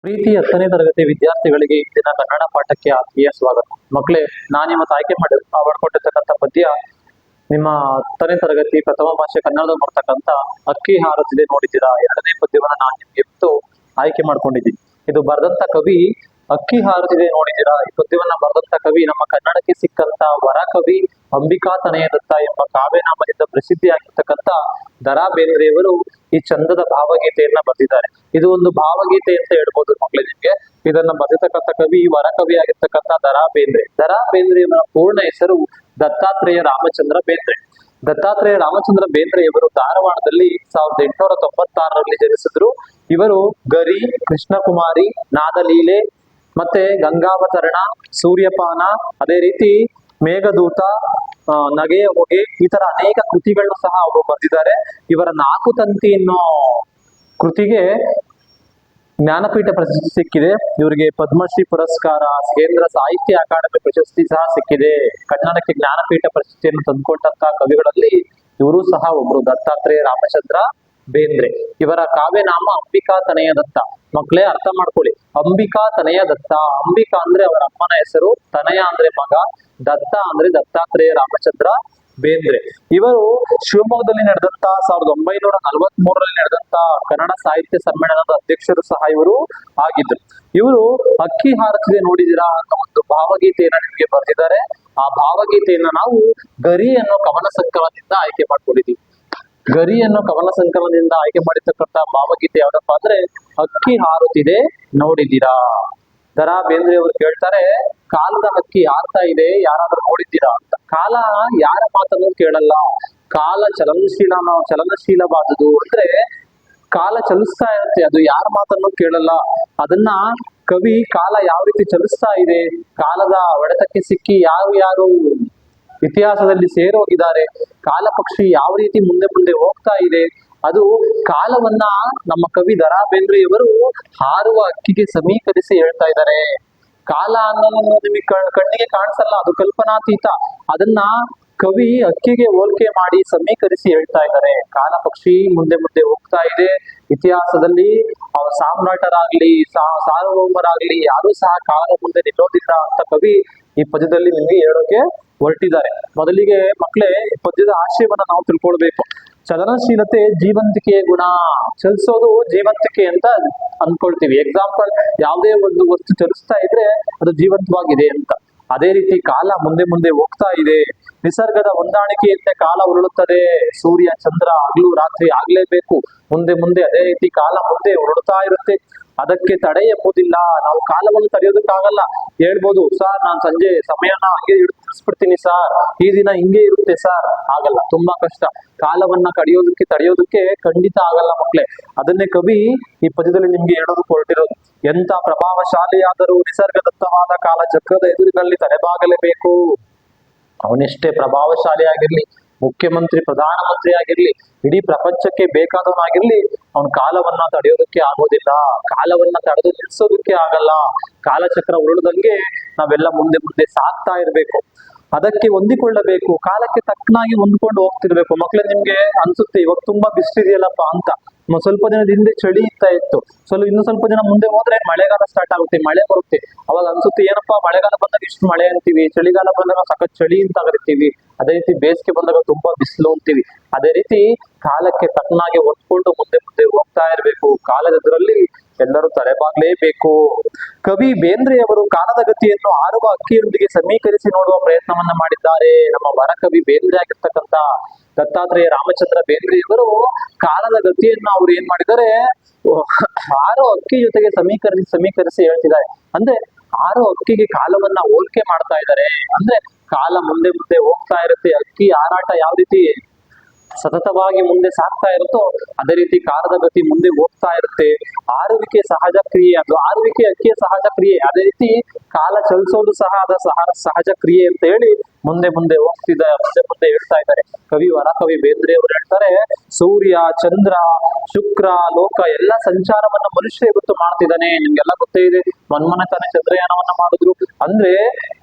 ಪ್ರೀತಿ 10ನೇ ತರಗತಿ ವಿದ್ಯಾರ್ಥಿಗಳಿಗೆ ಇಂದಿನ ಕನ್ನಡ ಪಾಠಕ್ಕೆ ಆತ್ಮೀಯ ಸ್ವಾಗತ. ಮಕ್ಕಳೇ, ನಾನಿವತ್ತು ಆಯ್ಕೆ ಮಾಡಿಕೊಂಡಿರ್ತಕ್ಕಂಥ ಪದ್ಯ ನಿಮ್ಮ 10ನೇ ತರಗತಿ ಪ್ರಥಮ ಭಾಷೆ ಕನ್ನಡದ ಬರ್ತಕ್ಕಂಥ ಅಕ್ಕಿ ಹಾರುತ್ತಿದೆ ನೋಡಿದ್ದೀರಾ. ಎರಡನೇ ಪದ್ಯವನ್ನ ನಾನು ನಿಮ್ಗೆ ಇವತ್ತು ಆಯ್ಕೆ ಮಾಡ್ಕೊಂಡಿದ್ದೀನಿ. ಇದು ಬರೆದಂತ ಕವಿ ಅಕ್ಕಿ ಹಾರುತ್ತಿದೆ ನೋಡಿದ್ದೀರಾ. ಈ ಪದ್ಯವನ್ನ ಬರೆದಂತ ಕವಿ ನಮ್ಮ ಕನ್ನಡಕ್ಕೆ ಸಿಕ್ಕಂತ ವರ ಕವಿ ಅಂಬಿಕಾ ತನಯ ದತ್ತ ಎಂಬ ಕಾವ್ಯನಾಮದಿಂದ ಪ್ರಸಿದ್ಧಿಯಾಗಿರ್ತಕ್ಕಂಥ ದರಾ ಬೇಂದ್ರೆಯವರು ಈ ಚಂದದ ಭಾವಗೀತೆಯನ್ನ ಬರೆದಿದ್ದಾರೆ. ಇದು ಒಂದು ಭಾವಗೀತೆ ಅಂತ ಹೇಳ್ಬೋದು ಮಕ್ಕಳೇ ನಿಮ್ಗೆ. ಇದನ್ನ ಬರೆದಿರ್ತಕ್ಕಂಥ ಕವಿ ವರ ಕವಿ ಆಗಿರ್ತಕ್ಕಂಥ ದರಾ ಬೇಂದ್ರೆ. ದರಾ ಬೇಂದ್ರೆಯವರ ಪೂರ್ಣ ಹೆಸರು ದತ್ತಾತ್ರೇಯ ರಾಮಚಂದ್ರ ಬೇಂದ್ರೆ. ದತ್ತಾತ್ರೇಯ ರಾಮಚಂದ್ರ ಬೇಂದ್ರೆಯವರು ಧಾರವಾಡದಲ್ಲಿ 1896ರಲ್ಲಿ ಜನಿಸಿದ್ರು. ಇವರು ಗರಿ, ಕೃಷ್ಣಕುಮಾರಿ, ನಾದಲೀಲೆ, ಮತ್ತೆ ಗಂಗಾವತರಣ, ಸೂರ್ಯಪಾನ, ಅದೇ ರೀತಿ ಮೇಘದೂತ, ನಗೆಯ ಹೊಗೆ, ಈ ತರ ಅನೇಕ ಕೃತಿಗಳನ್ನು ಸಹ ಅವರು ಬರೆದಿದ್ದಾರೆ. ಇವರ 4 ತಂತಿ ಅನ್ನೋ ಕೃತಿಗೆ ಜ್ಞಾನಪೀಠ ಪ್ರಶಸ್ತಿ ಸಿಕ್ಕಿದೆ. ಇವರಿಗೆ ಪದ್ಮಶ್ರೀ ಪುರಸ್ಕಾರ, ಕೇಂದ್ರ ಸಾಹಿತ್ಯ ಅಕಾಡೆಮಿ ಪ್ರಶಸ್ತಿ ಸಹ ಸಿಕ್ಕಿದೆ. ಕನ್ನಡಕ್ಕೆ ಜ್ಞಾನಪೀಠ ಪ್ರಶಸ್ತಿಯನ್ನು ತಂದುಕೊಟ್ಟಂತ ಕವಿಗಳಲ್ಲಿ ಇವರು ಸಹ ಒಬ್ರು, ದತ್ತಾತ್ರೇಯ ರಾಮಚಂದ್ರ ಬೇಂದ್ರೆ. ಇವರ ಕಾವ್ಯನಾಮ ಅಂಬಿಕಾ ತನಯ ದತ್ತ. ಮಕ್ಕಳೇ, ಅರ್ಥ ಮಾಡ್ಕೊಳ್ಳಿ, ಅಂಬಿಕಾ ತನಯ ದತ್ತ. ಅಂಬಿಕಾ ಅಂದ್ರೆ ಅವರ ಅಮ್ಮನ ಹೆಸರು, ತನಯ ಅಂದ್ರೆ ಮಗ, ದತ್ತ ಅಂದ್ರೆ ದತ್ತಾತ್ರೇಯ ರಾಮಚಂದ್ರ ಬೇಂದ್ರೆ. ಇವರು ಶಿವಮೊಗ್ಗದಲ್ಲಿ ನಡೆದಂತ 1943ರಲ್ಲಿ ನಡೆದಂತ ಕನ್ನಡ ಸಾಹಿತ್ಯ ಸಮ್ಮೇಳನದ ಅಧ್ಯಕ್ಷರು ಸಹ ಇವರು ಆಗಿದ್ರು. ಇವರು ಅಕ್ಕಿ ಹಾರುತ್ತಿದೆ ನೋಡಿದಿರಾ ಅನ್ನೋ ಒಂದು ಭಾವಗೀತೆಯನ್ನ ನಿಮಗೆ ಬರೆದಿದ್ದಾರೆ. ಆ ಭಾವಗೀತೆಯನ್ನ ನಾವು ಗರಿ ಅನ್ನೋ ಕವನ ಸಂಕಲನದಿಂದ ಆಯ್ಕೆ ಮಾಡ್ಕೊಂಡಿದ್ದೀವಿ. ಗರಿ ಅನ್ನೋ ಕವನ ಸಂಕಲನದಿಂದ ಆಯ್ಕೆ ಮಾಡಿರ್ತಕ್ಕಂಥ ಭಾವಗೀತೆ ಯಾವ್ದಪ್ಪ ಅಂದ್ರೆ ಅಕ್ಕಿ ಹಾರುತ್ತಿದೆ ನೋಡಿದ್ದೀರಾ. ದರಾ ಬೇಂದ್ರೆ ಅವರು ಕೇಳ್ತಾರೆ, ಕಾಲದ ಹಕ್ಕಿ ಹಾರ್ತಾ ಇದೆ, ಯಾರಾದ್ರೂ ನೋಡಿದ್ದೀರಾ ಅಂತ. ಕಾಲ ಯಾರ ಮಾತನ್ನು ಕೇಳಲ್ಲ. ಕಾಲ ಚಲನಶೀಲವಾದುದು ಅಂದ್ರೆ ಕಾಲ ಚಲಿಸ್ತಾ ಇರುತ್ತೆ, ಅದು ಯಾರ ಮಾತನ್ನು ಕೇಳಲ್ಲ. ಅದನ್ನ ಕವಿ ಕಾಲ ಯಾವ ರೀತಿ ಚಲಿಸ್ತಾ ಇದೆ, ಕಾಲದ ಹೊಡೆತಕ್ಕೆ ಸಿಕ್ಕಿ ಯಾರು ಇತಿಹಾಸದಲ್ಲಿ ಸೇರೋಗಿದ್ದಾರೆ, ಕಾಲ ಪಕ್ಷಿ ಯಾವ ರೀತಿ ಮುಂದೆ ಮುಂದೆ ಹೋಗ್ತಾ ಇದೆ, ಅದು ಕಾಲವನ್ನ ನಮ್ಮ ಕವಿ ದರಾ ಬೇಂದ್ರೆಯವರು ಹಾರುವ ಅಕ್ಕಿಗೆ ಸಮೀಕರಿಸಿ ಹೇಳ್ತಾ ಇದ್ದಾರೆ. ಕಾಲ ಅನ್ನೋದು ನಿಮಗೆ ಕಣ್ಣಿಗೆ ಕಾಣಿಸಲ್ಲ, ಅದು ಕಲ್ಪನಾತೀತ. ಅದನ್ನ ಕವಿ ಅಕ್ಕಿಗೆ ಹೋಲಿಕೆ ಮಾಡಿ ಸಮೀಕರಿಸಿ ಹೇಳ್ತಾ ಇದ್ದಾರೆ. ಕಾಲ ಪಕ್ಷಿ ಮುಂದೆ ಮುಂದೆ ಹೋಗ್ತಾ ಇದೆ, ಇತಿಹಾಸದಲ್ಲಿ ಸಾಮ್ರಾಟರಾಗ್ಲಿ ಸಾರ್ವಭೌಮರಾಗ್ಲಿ ಯಾರು ಸಹ ಕಾಲದ ಮುಂದೆ ನಿಲ್ಲೋದಿಲ್ಲ ಅಂತ ಕವಿ ಈ ಪದ್ಯದಲ್ಲಿ ನಿಮಗೆ ಹೇಳೋಕೆ ಹೊರಟಿದ್ದಾರೆ. ಮೊದಲಿಗೆ ಮಕ್ಕಳೇ, ಈ ಪದ್ಯದ ಆಶಯವನ್ನ ನಾವು ತಿಳ್ಕೊಳ್ಬೇಕು. ಚಲನಶೀಲತೆ ಜೀವಂತಿಕೆಯ ಗುಣ. ಚಲಿಸೋದು ಜೀವಂತಿಕೆ ಅಂತ ಅನ್ಕೊಳ್ತೀವಿ. ಎಕ್ಸಾಂಪಲ್, ಯಾವುದೇ ಒಂದು ವಸ್ತು ಚಲಿಸ್ತಾ ಇದ್ರೆ ಅದು ಜೀವಂತವಾಗಿದೆ ಅಂತ. ಅದೇ ರೀತಿ ಕಾಲ ಮುಂದೆ ಮುಂದೆ ಹೋಗ್ತಾ ಇದೆ. ನಿಸರ್ಗದ ಹೊಂದಾಣಿಕೆಯಂತೆ ಕಾಲ ಉರುಳುತ್ತದೆ. ಸೂರ್ಯ ಚಂದ್ರ ಹಗಲು ರಾತ್ರಿ ಆಗ್ಲೇಬೇಕು. ಮುಂದೆ ಮುಂದೆ ಅದೇ ರೀತಿ ಕಾಲ ಮುಂದೆ ಹೊರಡ್ತಾ ಇರುತ್ತೆ. ಅದಕ್ಕೆ ತಡೆ ಎಂಬುದಿಲ್ಲ. ನಾವು ಕಾಲವನ್ನು ತಡೆಯೋದಕ್ಕಾಗಲ್ಲ. ಹೇಳ್ಬೋದು, ಸರ್ ನಾನ್ ಸಂಜೆ ಸಮಯನ ಹಂಗೆ ತಿಳಿಸ್ಬಿಡ್ತೀನಿ ಸರ್, ಈ ದಿನ ಹಿಂಗೆ ಇರುತ್ತೆ ಸರ್, ಆಗಲ್ಲ, ತುಂಬಾ ಕಷ್ಟ. ಕಾಲವನ್ನ ತಡೆಯೋದಕ್ಕೆ ಖಂಡಿತ ಆಗಲ್ಲ ಮಕ್ಕಳೇ. ಅದನ್ನೇ ಕವಿ ಈ ಪದ್ಯದಲ್ಲಿ ನಿಮ್ಗೆ ಹೇಳೋದಕ್ಕೆ ಹೊರಟಿರೋದು. ಎಂತ ಪ್ರಭಾವಶಾಲಿಯಾದರೂ ನಿಸರ್ಗದತ್ತವಾದ ಕಾಲ ಚಕ್ರದ ಎದುರಿನಲ್ಲಿ ತಲೆಬಾಗಲೇಬೇಕು. ಅವನೆಷ್ಟೇ ಪ್ರಭಾವಶಾಲಿ ಆಗಿರ್ಲಿ, ಮುಖ್ಯಮಂತ್ರಿ ಪ್ರಧಾನಮಂತ್ರಿ ಆಗಿರ್ಲಿ, ಇಡೀ ಪ್ರಪಂಚಕ್ಕೆ ಬೇಕಾದವನಾಗಿರ್ಲಿ, ಅವನ ಕಾಲವನ್ನ ತಡೆಯೋದಕ್ಕೆ ಆಗೋದಿಲ್ಲ. ಕಾಲವನ್ನ ತಡೆದು ನಿಲ್ಸೋದಕ್ಕೆ ಆಗಲ್ಲ. ಕಾಲಚಕ್ರ ಉರುಳದಂಗೆ ನಾವೆಲ್ಲ ಮುಂದೆ ಮುಂದೆ ಸಾಗ್ತಾ ಇರ್ಬೇಕು. ಅದಕ್ಕೆ ಹೊಂದಿಕೊಳ್ಳಬೇಕು. ಕಾಲಕ್ಕೆ ತಕ್ಕನಾಗಿ ಹೊಂದ್ಕೊಂಡು ಹೋಗ್ತಿರ್ಬೇಕು. ಮಕ್ಳೇ, ನಿಮ್ಗೆ ಅನ್ಸುತ್ತೆ ಇವಾಗ ತುಂಬಾ ಬಿಸಿಲಿದೆಯಲ್ಲಪ್ಪ ಅಂತ. ಸ್ವಲ್ಪ ದಿನದ ಹಿಂದೆ ಚಳಿ ಇತ್ತು. ಇನ್ನು ಸ್ವಲ್ಪ ದಿನ ಮುಂದೆ ಹೋದ್ರೆ ಮಳೆಗಾಲ ಸ್ಟಾರ್ಟ್ ಆಗುತ್ತೆ, ಮಳೆ ಬರುತ್ತೆ. ಅವಾಗ ಅನ್ಸುತ್ತೆ, ಏನಪ್ಪಾ ಮಳೆಗಾಲ ಬಂದಾಗ ಇಷ್ಟು ಮಳೆ ಅಂತೀವಿ, ಚಳಿಗಾಲ ಬಂದಾಗ ಸಖತ್ ಚಳಿ ಅಂತ ಕರಿತೀವಿ, ಅದೇ ರೀತಿ ಬೇಸಿಗೆ ಬಂದಾಗ ತುಂಬಾ ಬಿಸಿಲು ಅಂತೀವಿ. ಅದೇ ರೀತಿ ಕಾಲಕ್ಕೆ ತಕ್ಕನಾಗಿ ಹೊಂದ್ಕೊಂಡು ಮುಂದೆ ಮುಂದೆ ಹೋಗ್ತಾ ಇರ್ಬೇಕು. ಕಾಲದ ಎದುರಲ್ಲಿ ಎಲ್ಲರೂ ತಲೆಬಾಗ್ಲೇಬೇಕು. ಕವಿ ಬೇಂದ್ರೆಯವರು ಕಾಲದ ಗತಿಯನ್ನು ಹಾರುವ ಅಕ್ಕಿಯೊಂದಿಗೆ ಸಮೀಕರಿಸಿ ನೋಡುವ ಪ್ರಯತ್ನವನ್ನ ಮಾಡಿದ್ದಾರೆ. ನಮ್ಮ ವರ ಕವಿ ಬೇಂದ್ರೆ ಆಗಿರ್ತಕ್ಕಂಥ ದತ್ತಾತ್ರೇಯ ರಾಮಚಂದ್ರ ಬೇಂದ್ರೆಯವರು ಕಾಲದ ಗತಿಯನ್ನ ಅವ್ರು ಏನ್ ಮಾಡಿದ್ದಾರೆ, ಹಾರೋ ಅಕ್ಕಿ ಜೊತೆಗೆ ಸಮೀಕರಿಸಿ ಹೇಳ್ತಿದ್ದಾರೆ. ಅಂದ್ರೆ ಹಾರೋ ಅಕ್ಕಿಗೆ ಕಾಲವನ್ನ ಹೋಲಿಕೆ ಮಾಡ್ತಾ ಇದ್ದಾರೆ. ಅಂದ್ರೆ ಕಾಲ ಮುಂದೆ ಮುಂದೆ ಹೋಗ್ತಾ ಇರುತ್ತೆ. ಅಕ್ಕಿ ಹಾರಾಟ ಯಾವ ರೀತಿ ಸತತವಾಗಿ ಮುಂದೆ ಸಾಗ್ತಾ ಇರುತ್ತೋ ಅದೇ ರೀತಿ ಕಾಲದ ಗತಿ ಮುಂದೆ ಹೋಗ್ತಾ ಇರುತ್ತೆ. ಆರುವಿಕೆ ಸಹಜ ಕ್ರಿಯೆ, ಅದು ಆರುವಿಕೆ ಅಕ್ಕಿಯ ಸಹಜ ಕ್ರಿಯೆ. ಅದೇ ರೀತಿ ಕಾಲ ಚಲಿಸೋದು ಸಹ ಅದ ಸಹಜ ಕ್ರಿಯೆ ಅಂತ ಹೇಳಿ ಮುಂದೆ ಮುಂದೆ ಮುಂದೆ ಹೇಳ್ತಾ ಇದ್ದಾರೆ. ವರ ಕವಿ ಬೇಂದ್ರೆ ಅವರು ಹೇಳ್ತಾರೆ, ಸೂರ್ಯ ಚಂದ್ರ ಶುಕ್ರ ಲೋಕ ಎಲ್ಲ ಸಂಚಾರವನ್ನ ಮನುಷ್ಯ ಇವತ್ತು ಮಾಡ್ತಿದ್ದಾನೆ. ನಿಮ್ಗೆಲ್ಲ ಗೊತ್ತೇ ಇದೆ, ಮೊನ್ನೆ ತಾನೇ ಚಂದ್ರಯಾನವನ್ನ ಮಾಡಿದ್ರು. ಅಂದ್ರೆ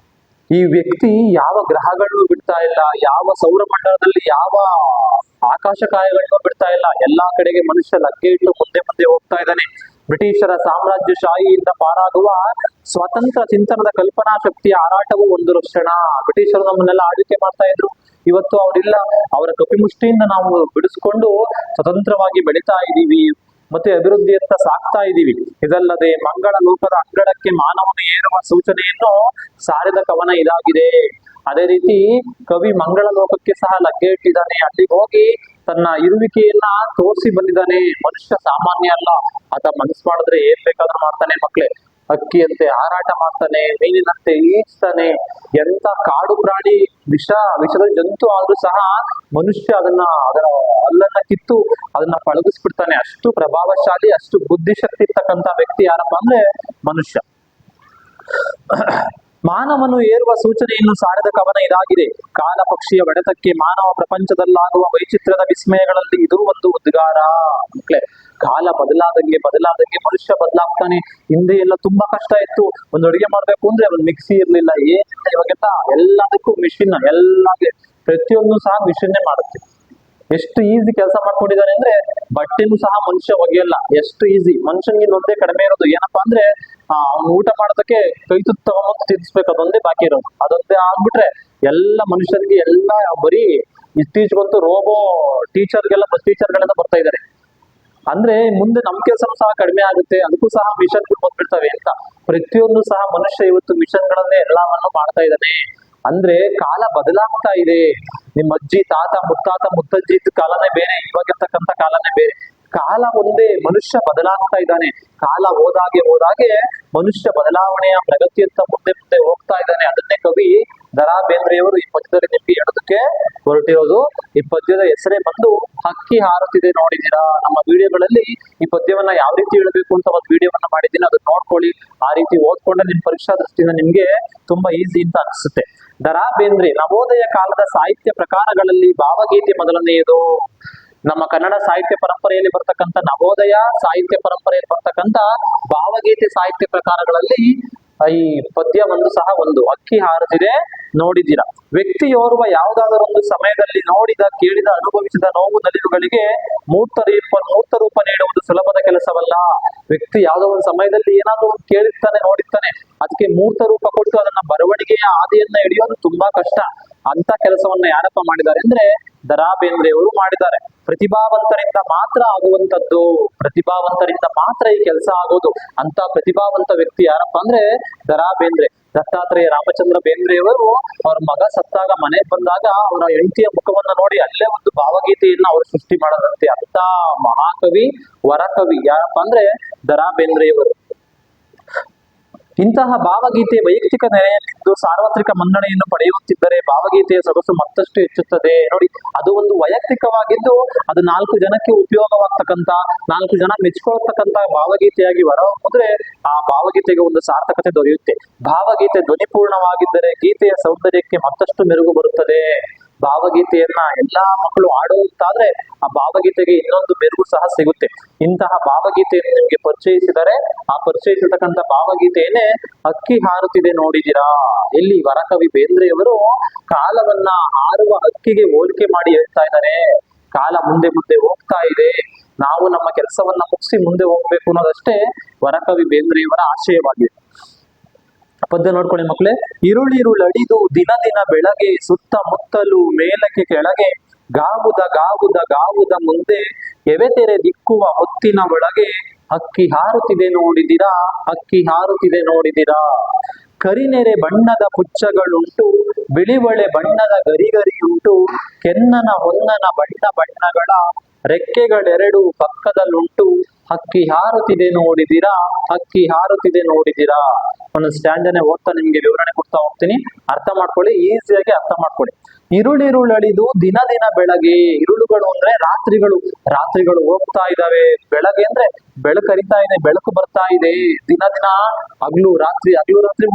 ಈ ವ್ಯಕ್ತಿ ಯಾವ ಗ್ರಹಗಳನ್ನು ಬಿಡ್ತಾ ಇಲ್ಲ, ಯಾವ ಸೌರಮಂಡಲದಲ್ಲಿ ಯಾವ ಆಕಾಶಕಾಯಗಳನ್ನು ಬಿಡ್ತಾ ಇಲ್ಲ, ಎಲ್ಲಾ ಕಡೆಗೆ ಮನುಷ್ಯ ಲಗ್ಗೆ ಇಟ್ಟು ಮುಂದೆ ಮುಂದೆ ಹೋಗ್ತಾ ಇದ್ದಾನೆ. ಬ್ರಿಟಿಷರ ಸಾಮ್ರಾಜ್ಯಶಾಹಿಯಿಂದ ಪಾರಾಗುವ ಸ್ವತಂತ್ರ ಚಿಂತನದ ಕಲ್ಪನಾ ಶಕ್ತಿಯ ಹಾರಾಟವು ಒಂದು ಲಕ್ಷಣ. ಬ್ರಿಟಿಷರು ನಮ್ಮನ್ನೆಲ್ಲ ಆಳ್ವಿಕೆ ಮಾಡ್ತಾ ಇದ್ರು, ಇವತ್ತು ಅವರಿಲ್ಲ. ಅವರ ಕಪಿಮುಷ್ಟಿಯಿಂದ ನಾವು ಬಿಡಿಸ್ಕೊಂಡು ಸ್ವತಂತ್ರವಾಗಿ ಬೆಳೀತಾ ಇದ್ದೀವಿ, ಮತ್ತೆ ಅಭಿವೃದ್ಧಿಯತ್ತ ಸಾಕ್ತಾ ಇದ್ದೀವಿ. ಇದಲ್ಲದೆ ಮಂಗಳ ಲೋಕದ ಅಂಗಳಕ್ಕೆ ಮಾನವನು ಏರುವ ಸೂಚನೆಯನ್ನು ಸಾರಿದ ಕವನ ಇದಾಗಿದೆ. ಅದೇ ರೀತಿ ಕವಿ ಮಂಗಳ ಲೋಕಕ್ಕೆ ಸಹ ಲಗ್ಗೆ ಇಟ್ಟಿದ್ದಾನೆ, ಅಲ್ಲಿಗೆ ಹೋಗಿ ತನ್ನ ಇರುವಿಕೆಯನ್ನ ತೋರಿಸಿ ಬಂದಿದ್ದಾನೆ. ಮನುಷ್ಯ ಸಾಮಾನ್ಯ ಅಲ್ಲ, ಆತ ಮನಸ್ಸು ಮಾಡಿದ್ರೆ ಏನ್ ಬೇಕಾದ್ರೂ ಮಾಡ್ತಾನೆ ಮಕ್ಳೇ. ಅಕ್ಕಿಯಂತೆ ಹಾರಾಟ ಮಾಡ್ತಾನೆ, ಮೀನಿನಂತೆ ಈಜ್ತಾನೆ. ಎಂತ ಕಾಡು ಪ್ರಾಣಿ, ವಿಷದ ಜಂತು ಆದ್ರೂ ಸಹ ಮನುಷ್ಯ ಅದರ ಅಲ್ಲನ್ನ ಕಿತ್ತು ಅದನ್ನ ಪಳಗಿಸ್ಬಿಡ್ತಾನೆ. ಅಷ್ಟು ಪ್ರಭಾವಶಾಲಿ, ಅಷ್ಟು ಬುದ್ಧಿಶಕ್ತಿ ಇರ್ತಕ್ಕಂಥ ವ್ಯಕ್ತಿ ಯಾರಪ್ಪ ಅಂದ್ರೆ ಮನುಷ್ಯ. ಮಾನವನು ಏರುವ ಸೂಚನೆಯನ್ನು ಸಾರಿದ ಕವನ ಇದಾಗಿದೆ. ಕಾಲ ಪಕ್ಷಿಯ ಒಡೆತಕ್ಕೆ ಮಾನವ ಪ್ರಪಂಚದಲ್ಲಾಗುವ ವೈಚಿತ್ರ್ಯದ ವಿಸ್ಮಯಗಳಲ್ಲಿ ಇದು ಒಂದು ಉದ್ಗಾರ. ಮಕ್ಳೇ, ಕಾಲ ಬದಲಾದಂಗೆ ಮನುಷ್ಯ ಬದಲಾಗ್ತಾನೆ. ಹಿಂದೆ ಎಲ್ಲ ತುಂಬಾ ಕಷ್ಟ ಇತ್ತು, ಒಂದು ಅಡುಗೆ ಮಾಡ್ಬೇಕು ಅಂದ್ರೆ ಒಂದು ಮಿಕ್ಸಿ ಇರ್ಲಿಲ್ಲ, ಏನಿಲ್ಲ. ಇವಾಗೆಲ್ಲ ಎಲ್ಲದಕ್ಕೂ ಮಿಷಿನ್, ಎಲ್ಲಾಗೆ ಪ್ರತಿಯೊಂದು ಸಹ ಮಿಷಿನ್ನೇ ಮಾಡುತ್ತೆ. ಎಷ್ಟು ಈಸಿ ಕೆಲಸ ಮಾಡ್ಕೊಂಡಿದ್ದಾನೆ ಅಂದ್ರೆ ಬಟ್ಟೆನೂ ಸಹ ಮನುಷ್ಯ ಒಗೆಯಲ್ಲ, ಎಷ್ಟು ಈಸಿ. ಮನುಷ್ಯನಿಗೆ ಒಂದೇ ಕಡಿಮೆ ಇರೋದು ಏನಪ್ಪಾ ಅಂದ್ರೆ ಅವ್ನು ಊಟ ಮಾಡೋದಕ್ಕೆ ಕೈ ತುತ್ತು ತಗೊಂಡು ತಿನ್ಸ್ಬೇಕು, ಅದೊಂದೇ ಬಾಕಿ ಇರೋದು. ಅದೊಂದೇ ಆಗ್ಬಿಟ್ರೆ ಎಲ್ಲ ಮನುಷ್ಯನಿಗೆ ಎಲ್ಲ ಬರೀ ಇತ್ತೀಚೆಗಂತೂ ರೋಬೋ ಟೀಚರ್ಗೆಲ್ಲ ಟೀಚರ್ಗಳೆಲ್ಲ ಬರ್ತಾ ಇದ್ದಾರೆ. ಅಂದ್ರೆ ಮುಂದೆ ನಮ್ ಕೆಲಸನೂ ಸಹ ಕಡಿಮೆ ಆಗುತ್ತೆ, ಅದಕ್ಕೂ ಸಹ ಮಿಷನ್ಗಳು ಬಂದ್ಬಿಡ್ತವೆ ಅಂತ. ಪ್ರತಿಯೊಂದು ಸಹ ಮನುಷ್ಯ ಇವತ್ತು ಮಿಷನ್ಗಳನ್ನೇ ಎಲ್ಲವನ್ನು ಮಾಡ್ತಾ ಇದ್ದಾನೆ. ಅಂದ್ರೆ ಕಾಲ ಬದಲಾಗ್ತಾ ಇದೆ. ನಿಮ್ಮ ಅಜ್ಜಿ ತಾತ ಮುತ್ತಜ್ಜಿ ಕಾಲನೇ ಬೇರೆ, ಇವಾಗಿರ್ತಕ್ಕಂಥ ಕಾಲನೇ ಬೇರೆ. ಕಾಲ ಒಂದೇ, ಮನುಷ್ಯ ಬದಲಾಗ್ತಾ ಇದ್ದಾನೆ. ಕಾಲ ಹೋದಾಗೆ ಮನುಷ್ಯ ಬದಲಾವಣೆಯ ಪ್ರಗತಿಯತ್ತ ಮುಂದೆ ಮುಂದೆ ಹೋಗ್ತಾ ಇದ್ದಾನೆ. ಅದನ್ನೇ ಕವಿ ದ.ರಾ. ಬೇಂದ್ರೆಯವರು ಈ ಪದ್ಯದಲ್ಲಿ ನಿಮ್ಗೆ ಹೇಳೋದಕ್ಕೆ ಹೊರಟಿರೋದು. ಈ ಪದ್ಯದ ಹೆಸರೇ ಬಂದು ಹಕ್ಕಿ ಹಾರುತ್ತಿದೆ ನೋಡಿದೀರಾ. ನಮ್ಮ ವಿಡಿಯೋಗಳಲ್ಲಿ ಈ ಪದ್ಯವನ್ನ ಯಾವ ರೀತಿ ಹೇಳ್ಬೇಕು ಅಂತ ಒಂದು ವಿಡಿಯೋವನ್ನ ಮಾಡಿದ್ದೀನಿ, ಅದನ್ನ ನೋಡ್ಕೊಳ್ಳಿ. ಆ ರೀತಿ ಓದ್ಕೊಂಡ್ರೆ ನಿಮ್ ಪರೀಕ್ಷಾ ದೃಷ್ಟಿಯಿಂದ ನಿಮ್ಗೆ ತುಂಬಾ ಈಸಿ ಅಂತ ಅನಿಸುತ್ತೆ. ದ.ರಾ. ಬೇಂದ್ರೆ ನವೋದಯ ಕಾಲದ ಸಾಹಿತ್ಯ ಪ್ರಕಾರಗಳಲ್ಲಿ ಭಾವಗೀತೆ ಮೊದಲನೆಯದು. ನಮ್ಮ ಕನ್ನಡ ಸಾಹಿತ್ಯ ಪರಂಪರೆಯಲ್ಲಿ ಬರ್ತಕ್ಕಂಥ ನವೋದಯ ಸಾಹಿತ್ಯ ಪರಂಪರೆಯಲ್ಲಿ ಬರ್ತಕ್ಕಂಥ ಭಾವಗೀತೆ ಸಾಹಿತ್ಯ ಪ್ರಕಾರಗಳಲ್ಲಿ ಈ ಪದ್ಯ ಒಂದು ಸಹ ಒಂದು. ಹಕ್ಕಿ ಹಾರುತ್ತಿದೆ ನೋಡಿದ್ದೀರಾ. ವ್ಯಕ್ತಿಯೋರ್ವ ಯಾವುದಾದರೂ ಒಂದು ಸಮಯದಲ್ಲಿ ನೋಡಿದ, ಕೇಳಿದ, ಅನುಭವಿಸಿದ ನೋವು ನಲಿವುಗಳಿಗೆ ಮೂರ್ತ ರೂಪ ನೀಡುವುದು ಸುಲಭದ ಕೆಲಸವಲ್ಲ. ವ್ಯಕ್ತಿ ಯಾವುದೋ ಒಂದು ಸಮಯದಲ್ಲಿ ಏನಾದ್ರೂ ಒಂದು ಕೇಳಿರ್ತಾನೆ, ನೋಡಿರ್ತಾನೆ, ಅದಕ್ಕೆ ಮೂರ್ತ ರೂಪ ಕೊಟ್ಟು ಅದನ್ನ ಬರವಣಿಗೆಯ ಆದಿಯನ್ನ ಹಿಡಿಯೋದು ತುಂಬಾ ಕಷ್ಟ. ಅಂತ ಕೆಲಸವನ್ನ ಯಾರಪ್ಪ ಮಾಡಿದ್ದಾರೆ ಅಂದ್ರೆ ದ.ರಾ. ಬೇಂದ್ರೆಯವರು ಮಾಡಿದ್ದಾರೆ. ಪ್ರತಿಭಾವಂತರಿಂದ ಮಾತ್ರ ಆಗುವಂತದ್ದು, ಪ್ರತಿಭಾವಂತರಿಂದ ಮಾತ್ರ ಈ ಕೆಲಸ ಆಗೋದು. ಅಂತ ಪ್ರತಿಭಾವಂತ ವ್ಯಕ್ತಿ ಯಾರಪ್ಪ ಅಂದ್ರೆ ದ.ರಾ. ಬೇಂದ್ರೆ. ದತ್ತಾತ್ರೇಯ ರಾಮಚಂದ್ರ ಬೇಂದ್ರೆಯವರು ಅವ್ರ ಮಗ ಸತ್ತಾಗ ಮನೆಗೆ ಬಂದಾಗ ಅವರ ಹೆಂಡತಿಯ ಮುಖವನ್ನ ನೋಡಿ ಅಲ್ಲೇ ಒಂದು ಭಾವಗೀತೆಯನ್ನ ಅವರು ಸೃಷ್ಟಿ ಮಾಡೋದಂತೆ. ಅಂತ ಮಹಾಕವಿ, ವರಕವಿ ಯಾರಪ್ಪ ಅಂದ್ರೆ ದ.ರಾ. ಬೇಂದ್ರೆಯವರು. ಇಂತಹ ಭಾವಗೀತೆ ವೈಯಕ್ತಿಕ ನೆಲೆಯಲ್ಲಿದ್ದು ಸಾರ್ವತ್ರಿಕ ಮನ್ನಣೆಯನ್ನು ಪಡೆಯುತ್ತಿದ್ದರೆ ಭಾವಗೀತೆಯ ಸೊಗಸು ಮತ್ತಷ್ಟು ಹೆಚ್ಚುತ್ತದೆ. ನೋಡಿ, ಅದು ಒಂದು ವೈಯಕ್ತಿಕವಾಗಿದ್ದು ಅದು 4 ಜನಕ್ಕೆ ಉಪಯೋಗವಾಗ್ತಕ್ಕಂಥ, 4 ಜನ ಮೆಚ್ಕೊಳ್ತಕ್ಕಂಥ ಭಾವಗೀತೆಯಾಗಿ ಹೊರಹೊಮ್ಮಿದ್ರೆ ಆ ಭಾವಗೀತೆಗೆ ಒಂದು ಸಾರ್ಥಕತೆ ದೊರೆಯುತ್ತೆ. ಭಾವಗೀತೆ ಧ್ವನಿಪೂರ್ಣವಾಗಿದ್ದರೆ ಗೀತೆಯ ಸೌಂದರ್ಯಕ್ಕೆ ಮತ್ತಷ್ಟು ಮೆರುಗು ಬರುತ್ತದೆ. ಭಾವಗೀತೆಯನ್ನ ಎಲ್ಲಾ ಮಕ್ಕಳು ಆಡುವಂತಾದ್ರೆ ಆ ಭಾವಗೀತೆಗೆ ಇನ್ನೊಂದು ಮೆರುಗು ಸಹ ಸಿಗುತ್ತೆ. ಇಂತಹ ಭಾವಗೀತೆಯನ್ನು ನಿಮ್ಗೆ ಪರಿಚಯಿಸಿದರೆ ಆ ಪರಿಚಯಿಸಿರ್ತಕ್ಕಂಥ ಭಾವಗೀತೆಯನ್ನೇ ಹಕ್ಕಿ ಹಾರುತ್ತಿದೆ ನೋಡಿದಿರಾ. ಎಲ್ಲಿ ವರಕವಿ ಬೇಂದ್ರೆಯವರು ಕಾಲವನ್ನ ಹಾರುವ ಹಕ್ಕಿಗೆ ಹೋಲಿಕೆ ಮಾಡಿ ಹೇಳ್ತಾ ಇದ್ದಾರೆ. ಕಾಲ ಮುಂದೆ ಮುಂದೆ ಹೋಗ್ತಾ ಇದೆ, ನಾವು ನಮ್ಮ ಕೆಲಸವನ್ನ ಮುಗಿಸಿ ಮುಂದೆ ಹೋಗ್ಬೇಕು ಅನ್ನೋದಷ್ಟೇ ವರಕವಿ ಬೇಂದ್ರೆಯವರ ಆಶಯವಾಗಿದೆ. ಪದ್ಯ ನೋಡ್ಕೊಳ್ಳಿ ಮಕ್ಕಳೇ. ಇರುಳಿರುಳಡಿದು ದಿನ ದಿನ ಬೆಳಗ್ಗೆ ಸುತ್ತಮುತ್ತಲು ಮೇಲಕ್ಕೆ ಕೆಳಗೆ ಗಾವುದ ಮುಂದೆ ಎವೆತೆರೆ ದಿಕ್ಕುವ ಹೊತ್ತಿನ ಒಳಗೆ ಹಕ್ಕಿ ಹಾರುತ್ತಿದೆ ನೋಡಿದಿರಾ, ಹಕ್ಕಿ ಹಾರುತ್ತಿದೆ ನೋಡಿದಿರಾ. ಕರಿನೆರೆ ಬಣ್ಣದ ಪುಚ್ಚಗಳುಂಟು, ಬಿಳಿವಳೆ ಬಣ್ಣದ ಗರಿಗರಿಯುಂಟು, ಕೆನ್ನನ ಹೊನ್ನನ ಬಣ್ಣಗಳ ರೆಕ್ಕೆಗಳೆರಡು ಪಕ್ಕದಲ್ಲುಂಟು, ಹಕ್ಕಿ ಹಾರುತ್ತಿದೆ ನೋಡಿದಿರಾ, ಹಕ್ಕಿ ಹಾರುತ್ತಿದೆ ನೋಡಿದಿರಾ. ಒಂದು ಸ್ಟ್ಯಾಂಡನ್ನೇ ಓದ್ತಾ ನಿಮ್ಗೆ ವಿವರಣೆ ಕೊಡ್ತಾ ಹೋಗ್ತೀನಿ, ಅರ್ಥ ಮಾಡ್ಕೊಳ್ಳಿ, ಈಸಿಯಾಗಿ ಅರ್ಥ ಮಾಡ್ಕೊಳ್ಳಿ. ಇರುಳಿರುಳಡಿದು ದಿನ ದಿನ ಬೆಳಗ್ಗೆ. ಇರುಳುಗಳು ಅಂದ್ರೆ ರಾತ್ರಿಗಳು ಹೋಗ್ತಾ ಇದಾವೆ. ಬೆಳಗ್ಗೆ ಅಂದ್ರೆ ಬೆಳಕರಿತಾ ಇದೆ, ಬೆಳಕು ಬರ್ತಾ ಇದೆ. ದಿನ ದಿನ ಹಗಲು ರಾತ್ರಿ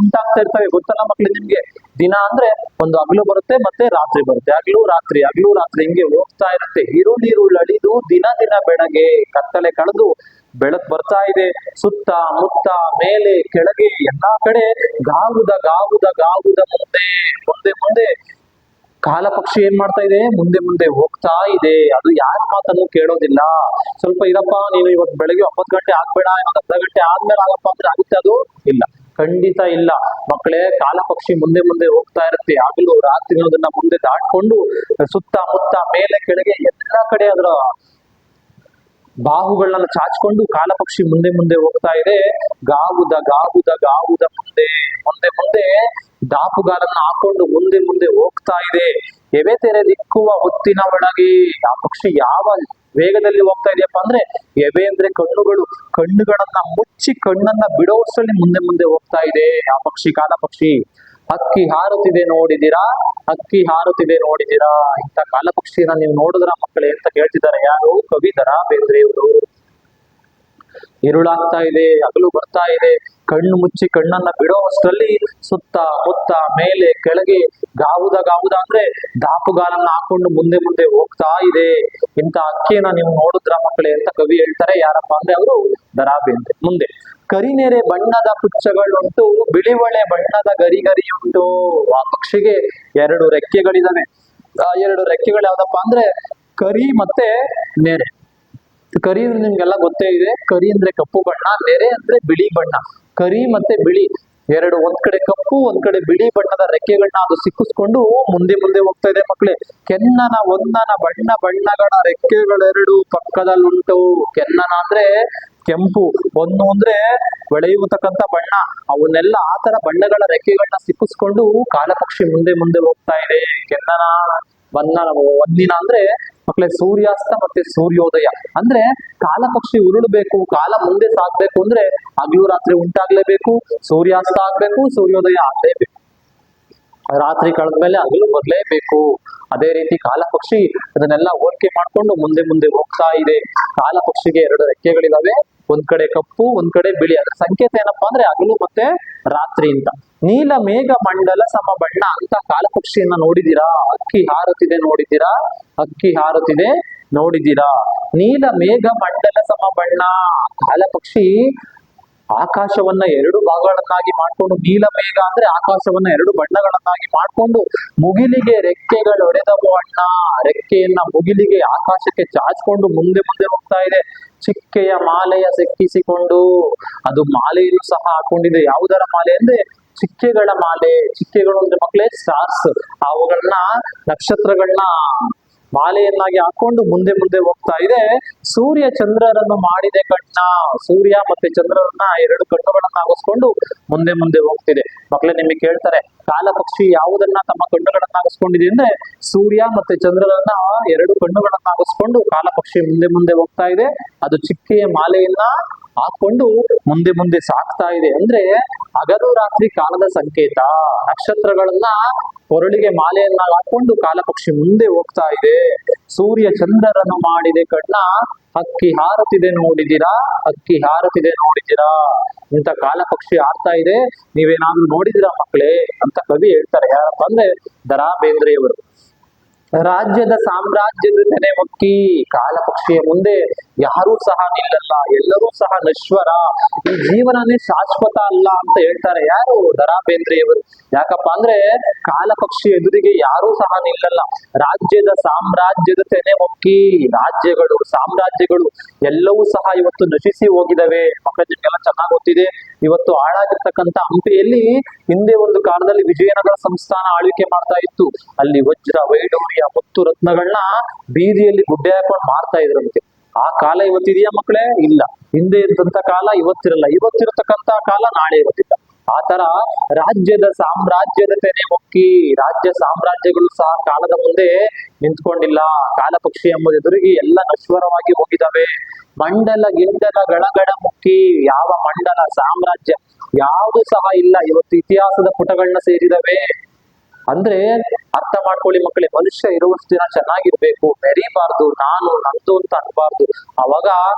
ಉಂಟಾಗ್ತಾ ಇರ್ತವೆ. ಗೊತ್ತಲ್ಲ ಮಕ್ಳು ನಿಮ್ಗೆ, ದಿನ ಅಂದ್ರೆ ಒಂದು ಹಗಲು ಬರುತ್ತೆ ಮತ್ತೆ ರಾತ್ರಿ ಬರುತ್ತೆ, ಹಗಲು ರಾತ್ರಿ ಹಿಂಗೆ ಹೋಗ್ತಾ ಇರುತ್ತೆ. ಇರುಳಿರುಳಡಿದು ದಿನ ದಿನ ಬೆಳಗ್ಗೆ, ಕತ್ತಲೆ ಕಳೆದು ಬೆಳಕು ಬರ್ತಾ ಇದೆ. ಸುತ್ತ ಮುತ್ತ ಮೇಲೆ ಕೆಳಗೆ ಎಲ್ಲಾ ಕಡೆ ಗಾವುದ ಗಾವುದ ಗಾವುದ ಮುಂದೆ ಮುಂದೆ ಮುಂದೆ ಕಾಲ ಪಕ್ಷಿ ಏನ್ ಮಾಡ್ತಾ ಇದೆ, ಮುಂದೆ ಮುಂದೆ ಹೋಗ್ತಾ ಇದೆ. ಅದು ಯಾರ ಮಾತನ್ನು ಕೇಳೋದಿಲ್ಲ. ಸ್ವಲ್ಪ ಇರಪ್ಪ ನೀನು ಇವತ್ತು ಬೆಳಗ್ಗೆ 9 ಗಂಟೆ ಆಗ್ಬೇಡ, ಇನ್ನೊಂದು ಅರ್ಧ ಗಂಟೆ ಆದ್ಮೇಲೆ ಆಗಪ್ಪ ಅಂದ್ರೆ ಆಗುತ್ತೆ ಅದು? ಇಲ್ಲ, ಖಂಡಿತ ಇಲ್ಲ ಮಕ್ಕಳೇ. ಕಾಲ ಪಕ್ಷಿ ಮುಂದೆ ಮುಂದೆ ಹೋಗ್ತಾ ಇರುತ್ತೆ. ಹಗಲು ರಾತ್ರಿ ಅದನ್ನ ಮುಂದೆ ದಾಟ್ಕೊಂಡು ಸುತ್ತ ಮುತ್ತ ಮೇಲೆ ಕೆಳಗೆ ಎಲ್ಲಾ ಕಡೆ ಅದರ ಬಾಹುಗಳನ್ನ ಚಾಚ್ಕೊಂಡು ಕಾಲ ಪಕ್ಷಿ ಮುಂದೆ ಮುಂದೆ ಹೋಗ್ತಾ ಇದೆ. ಗಾವುದ ಗಾವುದ ಗಾವುದ ಮುಂದೆ ಮುಂದೆ ಮುಂದೆ ದಾಪುಗಾಲನ್ನ ಹಾಕೊಂಡು ಮುಂದೆ ಮುಂದೆ ಹೋಗ್ತಾ ಇದೆ. ಎವೆ ತೆರೆ ದಿಕ್ಕುವ ಹೊತ್ತಿನ ಒಳಗೆ ಆ ಪಕ್ಷಿ ಯಾವ ವೇಗದಲ್ಲಿ ಹೋಗ್ತಾ ಇದೆಯಪ್ಪ ಅಂದ್ರೆ, ಎವೆ ಅಂದ್ರೆ ಕಣ್ಣುಗಳು, ಕಣ್ಣುಗಳನ್ನ ಮುಚ್ಚಿ ಕಣ್ಣನ್ನ ಬಿಡೋಷ್ಟರಲ್ಲಿ ಮುಂದೆ ಮುಂದೆ ಹೋಗ್ತಾ ಇದೆ ಆ ಪಕ್ಷಿ, ಕಾಲ ಪಕ್ಷಿ. ಹಕ್ಕಿ ಹಾರುತ್ತಿದೆ ನೋಡಿದಿರಾ, ಹಕ್ಕಿ ಹಾರುತ್ತಿದೆ ನೋಡಿದಿರಾ. ಇಂಥ ಕಾಲ ಪಕ್ಷಿನ ನೀವು ನೋಡಿದ್ರ ಮಕ್ಕಳೇ ಅಂತ ಕೇಳ್ತಿದ್ದಾರೆ ಯಾರು? ಕವಿ ದ ರಾ ಬೇಂದ್ರೆಯವರು. ഇരുಳಾಗ್ತಾ ಇದೆ, ಹಗಲು ಬರ್ತಾ ಇದೆ, ಕಣ್ಣು ಮುಚ್ಚಿ ಕಣ್ಣನ್ನ ಬಿಡೋ ಅಷ್ಟರಲ್ಲಿ ಸುತ್ತ ಮುತ್ತ ಮೇಲೆ ಕೆಳಗೆ ಗಾವುದ ಗಾವುದ ಅಂದ್ರೆ ದಾಪುಗಾಲನ್ನ ಹಾಕೊಂಡು ಮುಂದೆ ಮುಂದೆ ಹೋಗ್ತಾ ಇದೆ. ಇಂಥ ಹಕ್ಕಿಯನ್ನ ನೀವು ನೋಡಿದ್ರ ಮಕ್ಕಳೇ ಅಂತ ಕವಿ ಹೇಳ್ತಾರೆ. ಯಾರಪ್ಪ ಅಂದ್ರೆ ಅವರು ದ ರಾ ಬೇಂದ್ರೆ. ಮುಂದೆ ಕರಿನೆರೆ ಬಣ್ಣದ ಪುಚ್ಚಗಳುಂಟು, ಬಿಳಿವಳೆ ಬಣ್ಣದ ಗರಿಗರಿಯುಂಟು. ಆ ಪಕ್ಷಿಗೆ 2 ರೆಕ್ಕೆಗಳಿದಾವೆ. ಆ 2 ರೆಕ್ಕೆಗಳು ಯಾವ್ದಪ್ಪ ಅಂದ್ರೆ ಕರಿ ಮತ್ತೆ ನೆರೆ. ಕರಿ ನಿಮ್ಗೆಲ್ಲ ಗೊತ್ತೇ ಇದೆ. ಕರಿ ಅಂದ್ರೆ ಕಪ್ಪು ಬಣ್ಣ, ನೆರೆ ಅಂದ್ರೆ ಬಿಳಿ ಬಣ್ಣ. ಕರಿ ಮತ್ತೆ ಬಿಳಿ ಎರಡು, ಒಂದ್ ಕಡೆ ಕಪ್ಪು ಒಂದ್ ಕಡೆ ಬಿಳಿ ಬಣ್ಣದ ರೆಕ್ಕೆಗಳನ್ನ ಅದು ಸಿಕ್ಕಿಸ್ಕೊಂಡು ಮುಂದೆ ಮುಂದೆ ಹೋಗ್ತಾ ಇದೆ ಮಕ್ಕಳೇ. ಕೆನ್ನನ ಒಂದನ ಬಣ್ಣ ಬಣ್ಣಗಳ ರೆಕ್ಕೆಗಳೆರಡು ಪಕ್ಕದಲ್ಲುಂಟು. ಕೆನ್ನನ ಅಂದ್ರೆ ಕೆಂಪು, ಒಂದು ಅಂದ್ರೆ ಬೆಳೆಯುವತಕ್ಕಂತ ಬಣ್ಣ. ಅವನ್ನೆಲ್ಲ ಆ ತರ ಬಣ್ಣಗಳ ರೆಕ್ಕೆಗಳನ್ನ ಸಿಕ್ಕಿಸ್ಕೊಂಡು ಕಾಲ ಪಕ್ಷಿ ಮುಂದೆ ಮುಂದೆ ಹೋಗ್ತಾ ಇದೆ. ಕೆನ್ನನ ಒಂದಿನ ಅಂದ್ರೆ ಮಕ್ಕಳೇ ಸೂರ್ಯಾಸ್ತ ಮತ್ತೆ ಸೂರ್ಯೋದಯ. ಅಂದ್ರೆ ಕಾಲ ಪಕ್ಷಿ ಉರುಳಬೇಕು, ಕಾಲ ಮುಂದೆ ಸಾಗ್ಬೇಕು ಅಂದ್ರೆ ಹಗಲು ರಾತ್ರಿ ಉಂಟಾಗ್ಲೇಬೇಕು, ಸೂರ್ಯಾಸ್ತ ಆಗ್ಬೇಕು, ಸೂರ್ಯೋದಯ ಆಗ್ಲೇಬೇಕು. ರಾತ್ರಿ ಕಳೆದ್ಮೇಲೆ ಹಗಲು ಬರ್ಲೇಬೇಕು. ಅದೇ ರೀತಿ ಕಾಲ ಪಕ್ಷಿ ಅದನ್ನೆಲ್ಲ ಹೋಲಿಕೆ ಮಾಡ್ಕೊಂಡು ಮುಂದೆ ಮುಂದೆ ಹೋಗ್ತಾ ಇದೆ. ಕಾಲ ಪಕ್ಷಿಗೆ 2 ರೆಕ್ಕೆಗಳಿದಾವೆ, ಒಂದ್ ಕಡೆ ಕಪ್ಪು ಒಂದ್ ಕಡೆ ಬಿಳಿ. ಅದ್ರ ಸಂಕೇತ ಏನಪ್ಪಾ ಅಂದ್ರೆ ಹಗಲು ಮತ್ತೆ ರಾತ್ರಿ ಅಂತ. ನೀಲ ಮೇಘ ಮಂಡಲ ಸಮ ಬಣ್ಣ ಅಂತ ಕಾಲ ಪಕ್ಷಿಯನ್ನ ನೋಡಿದೀರಾ? ಹಕ್ಕಿ ಹಾರುತ್ತಿದೆ ನೋಡಿದ್ದೀರಾ? ಹಕ್ಕಿ ಹಾರುತ್ತಿದೆ ನೋಡಿದ್ದೀರಾ? ನೀಲ ಮೇಘ ಮಂಡಲ ಸಮ ಬಣ್ಣ. ಕಾಲ ಪಕ್ಷಿ ಆಕಾಶವನ್ನ 2 ಭಾಗಗಳನ್ನಾಗಿ ಮಾಡ್ಕೊಂಡು, ನೀಲ ಮೇಘ ಅಂದ್ರೆ ಆಕಾಶವನ್ನ 2 ಬಣ್ಣಗಳನ್ನಾಗಿ ಮಾಡ್ಕೊಂಡು ಮುಗಿಲಿಗೆ ರೆಕ್ಕೆಗಳು ಹೊಡೆದವು ಅಣ್ಣ. ರೆಕ್ಕೆಯನ್ನ ಮುಗಿಲಿಗೆ ಆಕಾಶಕ್ಕೆ ಚಾಚ್ಕೊಂಡು ಮುಂದೆ ಮುಂದೆ ಹೋಗ್ತಾ ಇದೆ. ಚಿಕ್ಕೆಯ ಮಾಲೆಯ ಸಿಕ್ಕಿಸಿಕೊಂಡು, ಅದು ಮಾಲೆಯನ್ನು ಸಹ ಹಾಕೊಂಡಿದೆ. ಯಾವುದರ ಮಾಲೆ ಅಂದ್ರೆ ಚಿಕ್ಕೆಗಳ ಮಾಲೆ. ಚಿಕ್ಕೆಗಳು ಅಂದ್ರೆ ಮಕ್ಕಳೇ ಸ್ಟಾರ್ಸ್. ಅವುಗಳನ್ನ ನಕ್ಷತ್ರಗಳನ್ನ ಮಾಲೆಯನ್ನಾಗಿ ಹಾಕೊಂಡು ಮುಂದೆ ಮುಂದೆ ಹೋಗ್ತಾ ಇದೆ. ಸೂರ್ಯ ಚಂದ್ರರನ್ನು ಮಾಡಿದೆ ಕಣ್ಣ. ಸೂರ್ಯ ಮತ್ತೆ ಚಂದ್ರರನ್ನ 2 ಕಣ್ಣುಗಳನ್ನ ಹಾಕಿಸ್ಕೊಂಡು ಮುಂದೆ ಮುಂದೆ ಹೋಗ್ತಿದೆ. ಮಕ್ಕಳೇ ನಿಮಗೆ ಕೇಳ್ತಾರೆ ಕಾಲ ಪಕ್ಷಿ ಯಾವುದನ್ನ ತಮ್ಮ ಕಣ್ಣುಗಳನ್ನ ಹಾಕಿಸ್ಕೊಂಡಿದೆ ಅಂದ್ರೆ ಸೂರ್ಯ ಮತ್ತೆ ಚಂದ್ರರನ್ನ 2 ಕಣ್ಣುಗಳನ್ನ ಹಾಕಿಸ್ಕೊಂಡು ಕಾಲ ಪಕ್ಷಿ ಮುಂದೆ ಮುಂದೆ ಹೋಗ್ತಾ ಇದೆ. ಅದು ಚಿಕ್ಕೆಯ ಮಾಲೆಯನ್ನ ಹಾಕೊಂಡು ಮುಂದೆ ಮುಂದೆ ಸಾಕ್ತಾ ಇದೆ. ಅಂದ್ರೆ ಹಗಲು ರಾತ್ರಿ ಕಾಲದ ಸಂಕೇತ. ನಕ್ಷತ್ರಗಳನ್ನ ಕೊರಳಿಗೆ ಮಾಲೆಯನ್ನ ಹಾಕೊಂಡು ಕಾಲ ಪಕ್ಷಿ ಮುಂದೆ ಹೋಗ್ತಾ ಇದೆ. ಸೂರ್ಯ ಚಂದ್ರರನ್ನು ಮಾಡಿದೆ ಕಣ್ಣ, ಹಕ್ಕಿ ಹಾರುತ್ತಿದೆ ನೋಡಿದಿರಾ? ಹಕ್ಕಿ ಹಾರುತ್ತಿದೆ ನೋಡಿದಿರಾ? ಇಂಥ ಕಾಲ ಪಕ್ಷಿ ಹಾರ್ತಾ ಇದೆ, ನೀವೇನಾದ್ರೂ ನೋಡಿದಿರಾ ಮಕ್ಕಳೇ ಅಂತ ಕವಿ ಹೇಳ್ತಾರೆ. ಯಾರಪ್ಪ ಅಂದ್ರೆ ದ ರಾ ಬೇಂದ್ರೆಯವರು. ರಾಜ್ಯದ ಸಾಮ್ರಾಜ್ಯದ ತೆನೆ ಹೊಕ್ಕಿ. ಕಾಲ ಪಕ್ಷಿಯ ಮುಂದೆ ಯಾರೂ ಸಹ ನಿಲ್ಲಲ್ಲ, ಎಲ್ಲರೂ ಸಹ ನಶ್ವರ. ಈ ಜೀವನನೇ ಶಾಶ್ವತ ಅಲ್ಲ ಅಂತ ಹೇಳ್ತಾರೆ. ಯಾರು? ದ ರಾ ಬೇಂದ್ರೆಯವರು. ಯಾಕಪ್ಪ ಅಂದ್ರೆ ಕಾಲ ಪಕ್ಷಿ ಎದುರಿಗೆ ಯಾರೂ ಸಹ ನಿಲ್ಲಲ್ಲ. ರಾಜ್ಯದ ಸಾಮ್ರಾಜ್ಯದ ತೆನೆ ಹೊಕ್ಕಿ. ರಾಜ್ಯಗಳು, ಸಾಮ್ರಾಜ್ಯಗಳು ಎಲ್ಲವೂ ಸಹ ಇವತ್ತು ನಶಿಸಿ ಹೋಗಿದಾವೆ. ಮಕ್ಕಳ ನಿಮ್ಗೆಲ್ಲ ಚೆನ್ನಾಗಿ ಗೊತ್ತಿದೆ. ಇವತ್ತು ಹಾಳಾಗಿರ್ತಕ್ಕಂಥ ಹಂಪಿಯಲ್ಲಿ ಹಿಂದೆ ಒಂದು ಕಾಲದಲ್ಲಿ ವಿಜಯನಗರ ಸಂಸ್ಥಾನ ಆಳ್ವಿಕೆ ಮಾಡ್ತಾ ಇತ್ತು. ಅಲ್ಲಿ ವಜ್ರ ವೈಡೂರ್ಯ ಮುತ್ತು ರತ್ನಗಳನ್ನ ಬೀದಿಯಲ್ಲಿ ಗುಡ್ಡೆ ಹಾಕೊಂಡು ಮಾರ್ತಾ ಇದ್ರಂತೆ. ಆ ಕಾಲ ಇವತ್ತಿದೆಯಾ ಮಕ್ಕಳೇ? ಇಲ್ಲ. ಹಿಂದೆ ಇದ್ದಂತ ಕಾಲ ಇವತ್ತಿರಲ್ಲ, ಇವತ್ತಿರತಕ್ಕಂತ ಕಾಲ ನಾಳೆ ಇರೋದಿಲ್ಲ. ಆ ತರ ರಾಜ್ಯದ ಸಾಮ್ರಾಜ್ಯದ ತೆನೆ ಹೊಕ್ಕಿ. ರಾಜ್ಯ ಸಾಮ್ರಾಜ್ಯಗಳು ಸಹ ಕಾಲದ ಮುಂದೆ ನಿಂತ್ಕೊಂಡಿಲ್ಲ. ಕಾಲ ಪಕ್ಷಿ ಎಂಬುದು ಎದುರಿಗೆ ಎಲ್ಲ ನಶ್ವರವಾಗಿ ಹೋಗಿದಾವೆ. ಮಂಡಲ ಗಿಂಡಲ ಗಳಗಡ ಮುಕ್ಕಿ. ಯಾವ ಮಂಡಲ ಸಾಮ್ರಾಜ್ಯ ಯಾವುದು ಸಹ ಇಲ್ಲ, ಇವತ್ತು ಇತಿಹಾಸದ ಪುಟಗಳನ್ನ ಸೇರಿದವೆ. ಅಂದ್ರೆ ಅರ್ಥ ಮಾಡ್ಕೊಳ್ಳಿ ಮಕ್ಕಳೇ, ಮನುಷ್ಯ ಇರುವಷ್ಟು ದಿನ ಚೆನ್ನಾಗಿರ್ಬೇಕು, ಮೆರಿಬಾರ್ದು, ನಾನು ನಂದು ಅಂತ ಅನ್ಬಾರ್ದು. ಅವಾಗ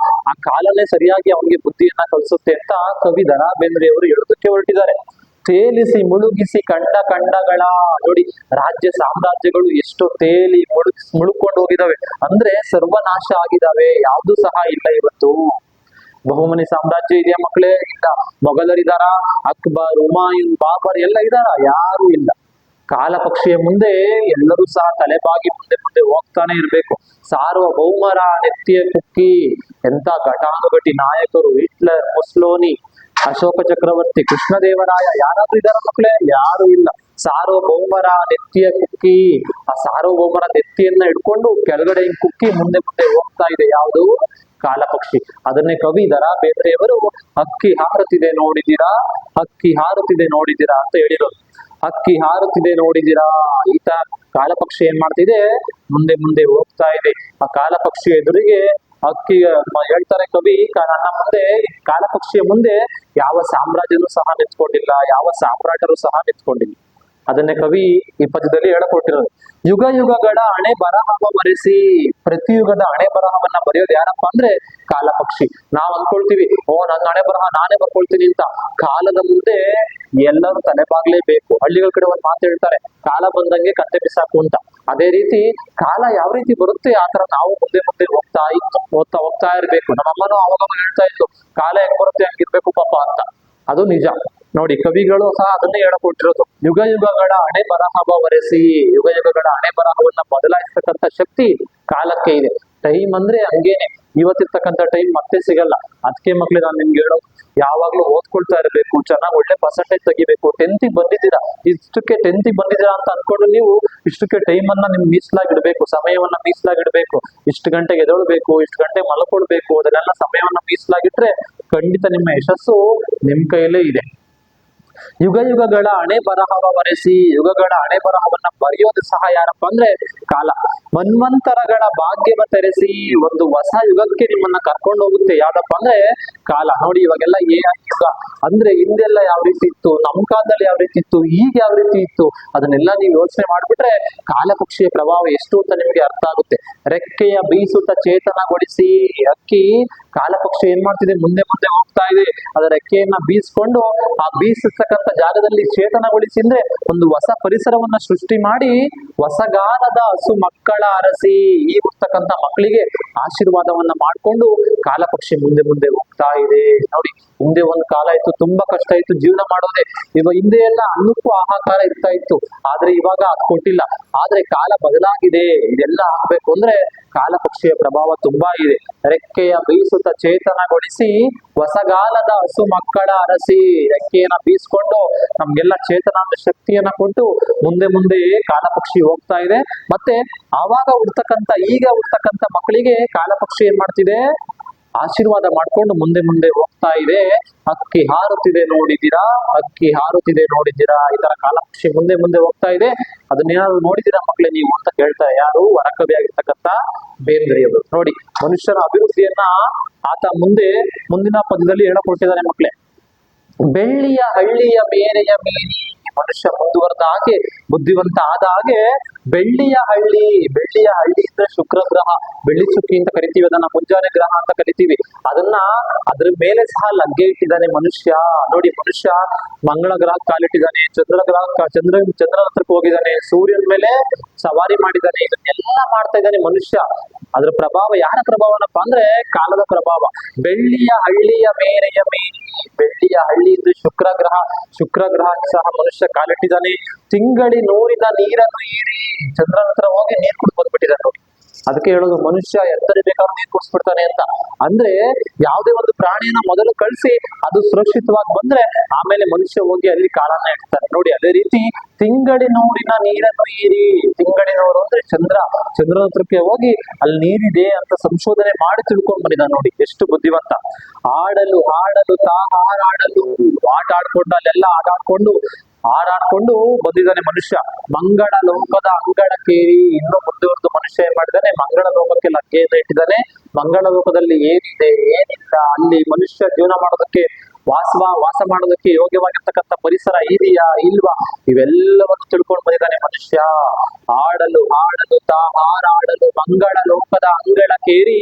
ಆ ಕಾಲನೇ ಸರಿಯಾಗಿ ಅವನಿಗೆ ಬುದ್ಧಿಯನ್ನ ಕಲಿಸುತ್ತೆ ಅಂತ ಕವಿ ದ ರಾ ಬೇಂದ್ರೆಯವರು ಹೇಳೋದಕ್ಕೆ ಹೊರಟಿದ್ದಾರೆ. ತೇಲಿಸಿ ಮುಳುಗಿಸಿ ಕಂಡ ಕಂಡಗಳ. ನೋಡಿ, ರಾಜ್ಯ ಸಾಮ್ರಾಜ್ಯಗಳು ಎಷ್ಟು ತೇಲಿ ಮುಳುಕೊಂಡು ಹೋಗಿದಾವೆ ಅಂದ್ರೆ ಸರ್ವನಾಶ ಆಗಿದಾವೆ, ಯಾವ್ದು ಸಹ ಇಲ್ಲ ಇವತ್ತು. ಬಹುಮನಿ ಸಾಮ್ರಾಜ್ಯ ಇದೆಯಾ ಮಕ್ಕಳೇ? ಇಲ್ಲ. ಮೊಘಲರಿದಾರ? ಅಕ್ಬರ್, ಹುಮಾಯೂನ್, ಬಾಬರ್ ಎಲ್ಲ ಇದಾರ? ಯಾರು ಇಲ್ಲ. ಕಾಲ ಪಕ್ಷಿಯ ಮುಂದೆ ಎಲ್ಲರೂ ಸಹ ತಲೆಬಾಗಿ ಮುಂದೆ ಮುಂದೆ ಹೋಗ್ತಾನೆ ಇರ್ಬೇಕು. ಸಾರ್ವಭೌಮರ ನೆತ್ತಿಯ ಕುಕ್ಕಿ. ಎಂತ ಘಟಾನುಘಟಿ ನಾಯಕರು, ಹಿಟ್ಲರ್, ಮುಸ್ಲೋನಿ, ಅಶೋಕ ಚಕ್ರವರ್ತಿ, ಕೃಷ್ಣದೇವರಾಯ, ಯಾರಾದ್ರೂ ಇದಾರ ಮಕ್ಕಳೇ? ಯಾರು ಇಲ್ಲ. ಸಾರ್ವಭೌಮರ ನೆತ್ತಿಯ ಕುಕ್ಕಿ. ಆ ಸಾರ್ವಭೌಮರ ನೆತ್ತಿಯನ್ನ ಹಿಡ್ಕೊಂಡು ಕೆಳಗಡೆ ಕುಕ್ಕಿ ಮುಂದೆ ಮುಂದೆ ಹೋಗ್ತಾ ಇದೆ. ಯಾವುದು? ಕಾಲ ಪಕ್ಷಿ. ಅದನ್ನೇ ಕವಿ ದ ರಾ ಬೇಂದ್ರೆಯವರು ಹಕ್ಕಿ ಹಾರುತ್ತಿದೆ ನೋಡಿದಿರಾ, ಹಕ್ಕಿ ಹಾರುತ್ತಿದೆ ನೋಡಿದಿರಾ ಅಂತ ಹೇಳಿರೋದು. ಹಕ್ಕಿ ಹಾರುತ್ತಿದೆ ನೋಡಿದಿರಾ. ಈತ ಕಾಲ ಪಕ್ಷಿ ಏನ್ ಮಾಡ್ತಿದೆ? ಮುಂದೆ ಮುಂದೆ ಹೋಗ್ತಾ ಇದೆ. ಆ ಕಾಲ ಪಕ್ಷಿ ಎದುರಿಗೆ ಹಕ್ಕಿ ಹೇಳ್ತಾರೆ ಕವಿ, ನನ್ನ ಮುಂದೆ ಕಾಲ ಪಕ್ಷಿಯ ಮುಂದೆ ಯಾವ ಸಾಮ್ರಾಜ್ಯನೂ ಸಹ ನಿಂತ್ಕೊಂಡಿಲ್ಲ, ಯಾವ ಸಾಮ್ರಾಟರು ಸಹ ನಿಂತ್ಕೊಂಡಿಲ್ಲ. ಅದನ್ನೇ ಕವಿ ಈ ಪದ್ಯದಲ್ಲಿ ಹೇಳಿಕೊಟ್ಟಿರೋದು. ಯುಗ ಯುಗಗಳ ಹಣೆ ಬರಹವ ಮರೆಸಿ. ಪ್ರತಿ ಯುಗದ ಹಣೆ ಬರಹವನ್ನ ಬರೆಯೋದು ಯಾರಪ್ಪ ಅಂದ್ರೆ ಕಾಲ ಪಕ್ಷಿ. ನಾವ್ ಅನ್ಕೊಳ್ತೀವಿ, ನನ್ನ ಹಣೆ ಬರಹ ನಾನೇ ಬರ್ಕೊಳ್ತೀನಿ ಅಂತ. ಕಾಲದ ಮುಂದೆ ಎಲ್ಲರೂ ತಲೆಬಾಗ್ಲೇಬೇಕು. ಹಳ್ಳಿಗಳ ಕಡೆ ಒಂದು ಮಾತು ಹೇಳ್ತಾರೆ, ಕಾಲ ಬಂದಂಗೆ ಕತ್ತೆ ಬಿಸಾಕು ಅಂತ. ಅದೇ ರೀತಿ ಕಾಲ ಯಾವ ರೀತಿ ಬರುತ್ತೆ ಆ ತರ ನಾವು ಮುಂದೆ ಮುಂದೆ ಹೋಗ್ತಾ ಇರ್ಬೇಕು. ನಮ್ಮಮ್ಮನೂ ಅವಾಗ ಹೇಳ್ತಾ ಇತ್ತು, ಕಾಲ ಹೆಂಗ್ ಬರುತ್ತೆ ಹಂಗಿರ್ಬೇಕು ಪಾಪ ಅಂತ. ಅದು ನಿಜ. ನೋಡಿ, ಕವಿಗಳು ಸಹ ಅದನ್ನೇ ಹೇಳಿಕೊಟ್ಟಿರೋದು. ಯುಗ ಯುಗಗಳ ಹಣೆ ಬರಹವ ಒರೆಸಿ. ಯುಗ ಯುಗಗಳ ಹಣೆ ಬರಹವನ್ನ ಬದಲಾಯಿಸ್ತಕ್ಕಂಥ ಶಕ್ತಿ ಕಾಲಕ್ಕೆ ಇದೆ. ಟೈಮ್ ಅಂದ್ರೆ ಹಂಗೇನೆ, ಇವತ್ತಿರ್ತಕ್ಕಂಥ ಟೈಮ್ ಮತ್ತೆ ಸಿಗಲ್ಲ. ಅದಕ್ಕೆ ಮಕ್ಳು ನಾನು ನಿಮ್ಗೆ ಹೇಳೋದು, ಯಾವಾಗ್ಲೂ ಓದ್ಕೊಳ್ತಾ ಇರಬೇಕು, ಚೆನ್ನಾಗಿ ಒಳ್ಳೆ ಪರ್ಸೆಂಟೇಜ್ ತೆಗಿಬೇಕು. ಟೆಂತಿಗೆ ಬಂದಿದ್ದೀರಾ, ಬಂದಿದ್ದೀರಾ ಅಂತ ಅನ್ಕೊಂಡು ನೀವು ಇಷ್ಟಕ್ಕೆ ಟೈಮ್ ಅನ್ನ ನಿಮ್ಗೆ ಮೀಸಲಾಗಿಡ್ಬೇಕು, ಸಮಯವನ್ನ ಮೀಸಲಾಗಿಡ್ಬೇಕು. ಇಷ್ಟು ಗಂಟೆಗೆ ಎದೊಳ್ಬೇಕು, ಇಷ್ಟು ಗಂಟೆ ಮಲ್ಕೊಳ್ಬೇಕು, ಅದನ್ನೆಲ್ಲ ಸಮಯವನ್ನ ಮೀಸಲಾಗಿಟ್ರೆ ಖಂಡಿತ ನಿಮ್ಮ ಯಶಸ್ಸು ನಿಮ್ ಕೈಯಲ್ಲೇ ಇದೆ. ಯುಗ ಯುಗಗಳ ಹಣೆ ಬರಹವ ಒರೆಸಿ. ಯುಗಗಳ ಹಣೆ ಬರಹವನ್ನ ಬರೆಯೋದು ಸಹ ಯಾರಪ್ಪ ಅಂದ್ರೆ ಕಾಲ. ಮನ್ವಂತರಗಳ ಭಾಗ್ಯವ ತೆರೆಸಿ. ಒಂದು ಹೊಸ ಯುಗಕ್ಕೆ ನಿಮ್ಮನ್ನ ಕರ್ಕೊಂಡು ಹೋಗುತ್ತೆ ಯಾವ್ದಪ್ಪ ಅಂದ್ರೆ ಕಾಲ. ನೋಡಿ, ಇವಾಗೆಲ್ಲ AI ಯುಗ ಅಂದ್ರೆ ಹಿಂದೆಲ್ಲ ಯಾವ ರೀತಿ ಇತ್ತು, ನಮ್ಮ ಕಾಲದಲ್ಲಿ ಯಾವ ರೀತಿ ಇತ್ತು, ಈಗ ಯಾವ ರೀತಿ ಇತ್ತು, ಅದನ್ನೆಲ್ಲ ನೀವು ಯೋಚನೆ ಮಾಡ್ಬಿಟ್ರೆ ಕಾಲ ಪಕ್ಷಿಯ ಪ್ರಭಾವ ಎಷ್ಟು ಅಂತ ನಿಮ್ಗೆ ಅರ್ಥ ಆಗುತ್ತೆ. ರೆಕ್ಕೆಯ ಬೀಸುತ್ತ ಚೇತನಗೊಳಿಸಿ. ಹಕ್ಕಿ ಕಾಲ ಪಕ್ಷಿ ಏನ್ ಮಾಡ್ತಿದೆ? ಮುಂದೆ ಮುಂದೆ ಹೋಗ್ತಾ ಇದೆ. ಅದರ ರೆಕ್ಕೆಯನ್ನ ಬೀಸ್ಕೊಂಡು ಆ ಬೀಸತಕ್ಕಂಥ ಜಾಗದಲ್ಲಿ ಚೇತನಗೊಳಿಸಿ ಅಂದ್ರೆ ಒಂದು ಹೊಸ ಪರಿಸರವನ್ನ ಸೃಷ್ಟಿ ಮಾಡಿ ಹೊಸಗಾಲದ ಹಸು ಮಕ್ಕಳ ಅರಸಿ. ಈಗಿರ್ತಕ್ಕಂಥ ಮಕ್ಕಳಿಗೆ ಆಶೀರ್ವಾದವನ್ನ ಮಾಡ್ಕೊಂಡು ಕಾಲ ಪಕ್ಷಿ ಮುಂದೆ ಮುಂದೆ ಹೋಗ್ತಾ ಇದೆ. ನೋಡಿ, ಹಿಂದೆ ಒಂದು ಕಾಲ ಇತ್ತು, ತುಂಬಾ ಕಷ್ಟ ಇತ್ತು ಜೀವನ ಮಾಡೋದೇ. ಇವಾಗ ಹಿಂದೆ ಎಲ್ಲ ಅನ್ನಕ್ಕೂ ಹಾಹಾಕಾರ ಇರ್ತಾ ಇತ್ತು, ಆದ್ರೆ ಇವಾಗ ಅದು ಕೊಟ್ಟಿಲ್ಲ. ಆದ್ರೆ ಕಾಲ ಬದಲಾಗಿದೆ. ಇದೆಲ್ಲ ಆಗ್ಬೇಕು ಅಂದ್ರೆ ಕಾಲ ಪಕ್ಷಿಯ ಪ್ರಭಾವ ತುಂಬಾ ಇದೆ. ರೆಕ್ಕೆಯ ಬೀಸುತ್ತ ಚೇತನಗೊಳಿಸಿ ಹೊಸಗಾಲದ ಹಸು ಮಕ್ಕಳ ಅರಸಿ. ರೆಕ್ಕೆಯನ್ನ ಬೀಸ್ಕೊಂಡು ನಮ್ಗೆಲ್ಲ ಚೇತನಾಂಶ ಶಕ್ತಿಯನ್ನ ಕೊಟ್ಟು ಮುಂದೆ ಮುಂದೆ ಕಾಲ ಪಕ್ಷಿ ಹೋಗ್ತಾ ಇದೆ. ಮತ್ತೆ ಈಗ ಹುಡ್ತಕ್ಕಂಥ ಮಕ್ಕಳಿಗೆ ಕಾಲ ಪಕ್ಷಿ ಏನ್ ಮಾಡ್ತಿದೆ? ಆಶೀರ್ವಾದ ಮಾಡ್ಕೊಂಡು ಮುಂದೆ ಮುಂದೆ ಹೋಗ್ತಾ ಇದೆ. ಹಕ್ಕಿ ಹಾರುತ್ತಿದೆ ನೋಡಿದಿರಾ, ಹಕ್ಕಿ ಹಾರುತ್ತಿದೆ ನೋಡಿದಿರಾ. ಈ ತರ ಕಾಲ ಪಕ್ಷಿ ಮುಂದೆ ಮುಂದೆ ಹೋಗ್ತಾ ಇದೆ. ಅದನ್ನೇನಾದ್ರು ನೋಡಿದಿರಾ ಮಕ್ಳೇ ನೀವು ಅಂತ ಕೇಳ್ತಾರೆ ಯಾರು? ವರಕವಿ ಆಗಿರ್ತಕ್ಕಂಥ ಬೇಂದ್ರೆಯವರು. ನೋಡಿ, ಮನುಷ್ಯನ ಅಭಿವೃದ್ಧಿಯನ್ನ ಆತ ಮುಂದಿನ ಪದ್ಯದಲ್ಲಿ ಹೇಳಿಕೊಟ್ಟಿದ್ದಾರೆ ಮಕ್ಳೇ. ಬೆಳ್ಳಿಯ ಹಳ್ಳಿಯ ಮೇರೆಯ ಮೀರಿ. ಮನುಷ್ಯ ಮುಂದುವರೆದ ಹಾಗೆ, ಬುದ್ಧಿವಂತ ಆದ ಹಾಗೆ ಬೆಳ್ಳಿಯ ಹಳ್ಳಿ ಅಂದ್ರೆ ಶುಕ್ರ ಗ್ರಹ, ಬೆಳ್ಳಿ ಚುಕ್ಕಿ ಅಂತ ಕರಿತೀವಿ. ಅದನ್ನ ಮುಂಜಾನೆ ಗ್ರಹ ಅಂತ ಕರಿತೀವಿ. ಅದ್ರ ಮೇಲೆ ಸಹ ಲಗ್ಗೆ ಇಟ್ಟಿದ್ದಾನೆ ಮನುಷ್ಯ. ನೋಡಿ, ಮನುಷ್ಯ ಮಂಗಳ ಗ್ರಹ ಕಾಲಿಟ್ಟಿದ್ದಾನೆ, ಚಂದ್ರನ ಹತ್ರಕ್ಕೆ ಹೋಗಿದ್ದಾನೆ, ಸೂರ್ಯನ ಮೇಲೆ ಸವಾರಿ ಮಾಡಿದ್ದಾನೆ. ಇದನ್ನೆಲ್ಲ ಮಾಡ್ತಾ ಇದ್ದಾನೆ ಮನುಷ್ಯ. ಅದ್ರ ಪ್ರಭಾವ ಯಾರ ಪ್ರಭಾವನಪ್ಪ ಅಂದ್ರೆ ಕಾಲದ ಪ್ರಭಾವ. ಬೆಳ್ಳಿಯ ಹಳ್ಳಿಯ ಮೇರೆಯ ಮೀರಿ. ಬೆಳ್ಳಿಯ ಹಳ್ಳಿ ಅಂದ್ರೆ ಶುಕ್ರ ಗ್ರಹ ಸಹ ಮನುಷ್ಯ ಕಾಲಿಟ್ಟಿದ್ದಾನೆ. ತಿಂಗಳಿ ನೂರಿನ ನೀರನ್ನು ಹೀರಿ. ಚಂದ್ರನ ಹತ್ರ ಹೋಗಿ ನೀರ್ ಕುಡಿದು ಬಂದ್ಬಿಟ್ಟಿದ್ದಾನೆ. ನೋಡಿ, ಅದಕ್ಕೆ ಹೇಳೋದು ಮನುಷ್ಯ ಎತ್ತರಿ ಬೇಕಾದ್ರೂ ನೀರ್ ಕುಡಿಸ್ಬಿಡ್ತಾನೆ ಅಂತ. ಅಂದ್ರೆ ಯಾವುದೇ ಒಂದು ಪ್ರಾಣಿಯನ್ನ ಮೊದಲು ಕಳಿಸಿ ಅದು ಸುರಕ್ಷಿತವಾಗಿ ಬಂದ್ರೆ ಆಮೇಲೆ ಮನುಷ್ಯ ಹೋಗಿ ಅಲ್ಲಿ ಕಾಲನ್ನ ಇಡ್ತಾನೆ. ನೋಡಿ, ಅದೇ ರೀತಿ ತಿಂಗಳಿ ನೂರಿನ ನೀರನ್ನು ಹೀರಿ. ತಿಂಗಳಿ ನೂರು ಅಂದ್ರೆ ಚಂದ್ರನ ಹತ್ರಕ್ಕೆ ಹೋಗಿ ಅಲ್ಲಿ ನೀರಿದೆ ಅಂತ ಸಂಶೋಧನೆ ಮಾಡಿ ತಿಳ್ಕೊಂಡ್ ಬಂದಿದ್ದಾನೆ. ನೋಡಿ, ಎಷ್ಟು ಬುದ್ಧಿವಂತ. ಆಡಲು ತಾ ಹಾರಾಡಲು. ಆಟ ಆಡ್ಕೊಂಡು ಅಲ್ಲೆಲ್ಲ ಹಾರಾಡ್ಕೊಂಡು ಬಂದಿದ್ದಾನೆ ಮನುಷ್ಯ. ಮಂಗಳ ಲೋಕದ ಅಂಗಳಕ್ಕೇರಿ. ಇನ್ನು ಮುಂದುವರೆದು ಮನುಷ್ಯ ಏನ್ ಮಾಡಿದ್ದಾನೆ? ಮಂಗಳ ಲೋಕಕ್ಕೆ ಲಗ್ಗೆಯನ್ನು ಇಟ್ಟಿದ್ದಾನೆ. ಮಂಗಳ ಲೋಕದಲ್ಲಿ ಏನಿದೆ ಏನಿಲ್ಲ, ಅಲ್ಲಿ ಮನುಷ್ಯ ಜೀವನ ಮಾಡೋದಕ್ಕೆ ವಾಸ ಮಾಡೋದಕ್ಕೆ ಯೋಗ್ಯವಾಗಿರ್ತಕ್ಕಂಥ ಪರಿಸರ ಇದೆಯಾ ಇಲ್ವಾ, ಇವೆಲ್ಲವನ್ನು ತಿಳ್ಕೊಂಡು ಬಂದಿದ್ದಾನೆ ಮನುಷ್ಯ. ಆಡಲು ತಾ ಹಾರಾಡಲು ಮಂಗಳ ಲೋಕದ ಅಂಗಳಕ್ಕೇರಿ.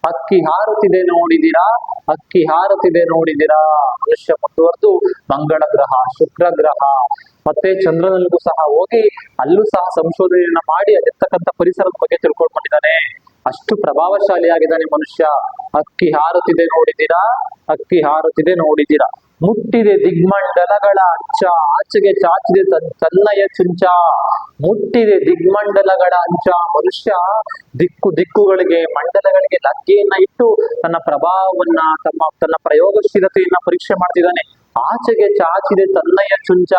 ಹಕ್ಕಿ ಹಾರುತ್ತಿದೆ ನೋಡಿದಿರಾ, ಹಕ್ಕಿ ಹಾರುತ್ತಿದೆ ನೋಡಿದಿರಾ. ಮನುಷ್ಯ ಮುಂದುವರೆದು ಮಂಗಳ ಗ್ರಹ, ಶುಕ್ರ ಗ್ರಹ, ಮತ್ತೆ ಚಂದ್ರನಲ್ಲಿಗೂ ಸಹ ಹೋಗಿ ಅಲ್ಲೂ ಸಹ ಸಂಶೋಧನೆಯನ್ನ ಮಾಡಿ ಅಲ್ಲಿರ್ತಕ್ಕಂಥ ಪರಿಸರದ ಬಗ್ಗೆ ತಿಳ್ಕೊಂಡು ಬಂದಿದ್ದಾನೆ. ಅಷ್ಟು ಪ್ರಭಾವಶಾಲಿಯಾಗಿದ್ದಾನೆ ಮನುಷ್ಯ. ಹಕ್ಕಿ ಹಾರುತ್ತಿದೆ ನೋಡಿದ್ದೀರಾ, ಹಕ್ಕಿ ಹಾರುತ್ತಿದೆ ನೋಡಿದ್ದೀರಾ, ಮುಟ್ಟಿದೆ ದಿಗ್ಮಂಡಲಗಳ ಅಂಚ, ಆಚೆಗೆ ಚಾಚಿದೆ ತನ್ನಯ ಚುಂಚ. ಮುಟ್ಟಿದೆ ದಿಗ್ಮಂಡಲಗಳ ಅಂಚ, ಮನುಷ್ಯ ದಿಕ್ಕುಗಳಿಗೆ ಮಂಡಲಗಳಿಗೆ ಲಗ್ಗೆಯನ್ನ ಇಟ್ಟು ತನ್ನ ಪ್ರಭಾವವನ್ನ ತನ್ನ ಪ್ರಯೋಗಶೀಲತೆಯನ್ನ ಪರೀಕ್ಷೆ ಮಾಡ್ತಿದ್ದಾನೆ. ಆಚೆಗೆ ಚಾಚಿದೆ ತನ್ನಯ ಚುಂಚ,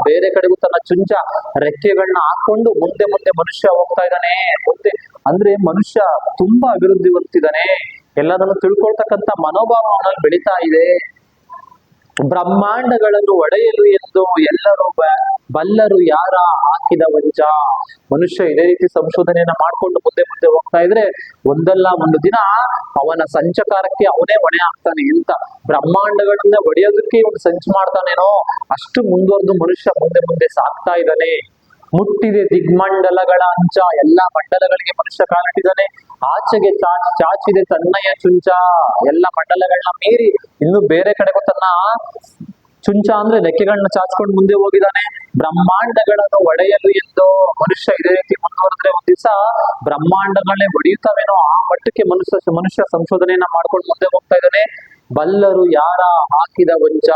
ಬೇರೆ ಕಡೆಗೂ ತನ್ನ ಚುಂಚ ರೆಕ್ಕೆಗಳನ್ನ ಹಾಕೊಂಡು ಮುಂದೆ ಮುಂದೆ ಮನುಷ್ಯ ಹೋಗ್ತಾ ಇದ್ದಾನೆ. ಮುಂದೆ ಅಂದ್ರೆ ಮನುಷ್ಯ ತುಂಬಾ ಅಭಿವೃದ್ಧಿ ಹೊಂದಿದ್ದಾನೆ. ಎಲ್ಲದನ್ನು ತಿಳ್ಕೊಳ್ತಕ್ಕಂಥ ಮನೋಭಾವ ಅವನಲ್ಲಿ ಬೆಳೀತಾ ಇದೆ. ಬ್ರಹ್ಮಾಂಡಗಳನ್ನು ಒಡೆಯಲು ಎಂದು ಎಲ್ಲರೂ ಬಲ್ಲರು ಯಾರ ಹಾಕಿದ ವಂಚ. ಮನುಷ್ಯ ಇದೇ ರೀತಿ ಸಂಶೋಧನೆಯನ್ನ ಮಾಡ್ಕೊಂಡು ಮುಂದೆ ಮುಂದೆ ಹೋಗ್ತಾ ಇದ್ರೆ ಒಂದಲ್ಲ ಒಂದು ದಿನ ಅವನ ಸಂಚಕಾರಕ್ಕೆ ಅವನೇ ಹೊಣೆ ಆಗ್ತಾನೆ ಅಂತ. ಬ್ರಹ್ಮಾಂಡಗಳನ್ನ ಒಡೆಯೋದಕ್ಕೆ ಇವನು ಸಂಚು ಮಾಡ್ತಾನೇನೋ, ಅಷ್ಟು ಮುಂದುವರೆದು ಮನುಷ್ಯ ಮುಂದೆ ಮುಂದೆ ಸಾಗ್ತಾ ಇದ್ದಾನೆ. ಮುಟ್ಟಿದೆ ದಿಗ್ಮಂಡಲಗಳ ಅಂಚ, ಎಲ್ಲಾ ಮಂಡಲಗಳಿಗೆ ಮನುಷ್ಯ ಕಾಲಿಟ್ಟಿದ್ದಾನೆ. ಆಚೆಗೆ ಚಾಚಿದೆ ತನ್ನಯ ಚುಂಚ, ಎಲ್ಲ ಮಂಡಲಗಳನ್ನ ಮೀರಿ ಇನ್ನು ಬೇರೆ ಕಡೆಗೂ ತನ್ನ ಚುಂಚ ಅಂದ್ರೆ ರೆಕ್ಕೆಗಳನ್ನ ಚಾಚ್ಕೊಂಡು ಮುಂದೆ ಹೋಗಿದ್ದಾನೆ. ಬ್ರಹ್ಮಾಂಡಗಳನ್ನು ಒಡೆಯಲು ಎಂದು ಮನುಷ್ಯ ಇದೇ ರೀತಿ ಮುಂದುವರೆದ್ರೆ ಒಂದ್ ದಿವಸ ಬ್ರಹ್ಮಾಂಡಗಳನ್ನೇ ಒಡೆಯುತ್ತವೇನೋ ಆ ಮಟ್ಟಕ್ಕೆ ಮನುಷ್ಯ ಸಂಶೋಧನೆಯನ್ನ ಮಾಡ್ಕೊಂಡು ಮುಂದೆ ಹೋಗ್ತಾ ಇದ್ದಾನೆ. ಬಲ್ಲರು ಯಾರ ಹಾಕಿದ ವಂಚ.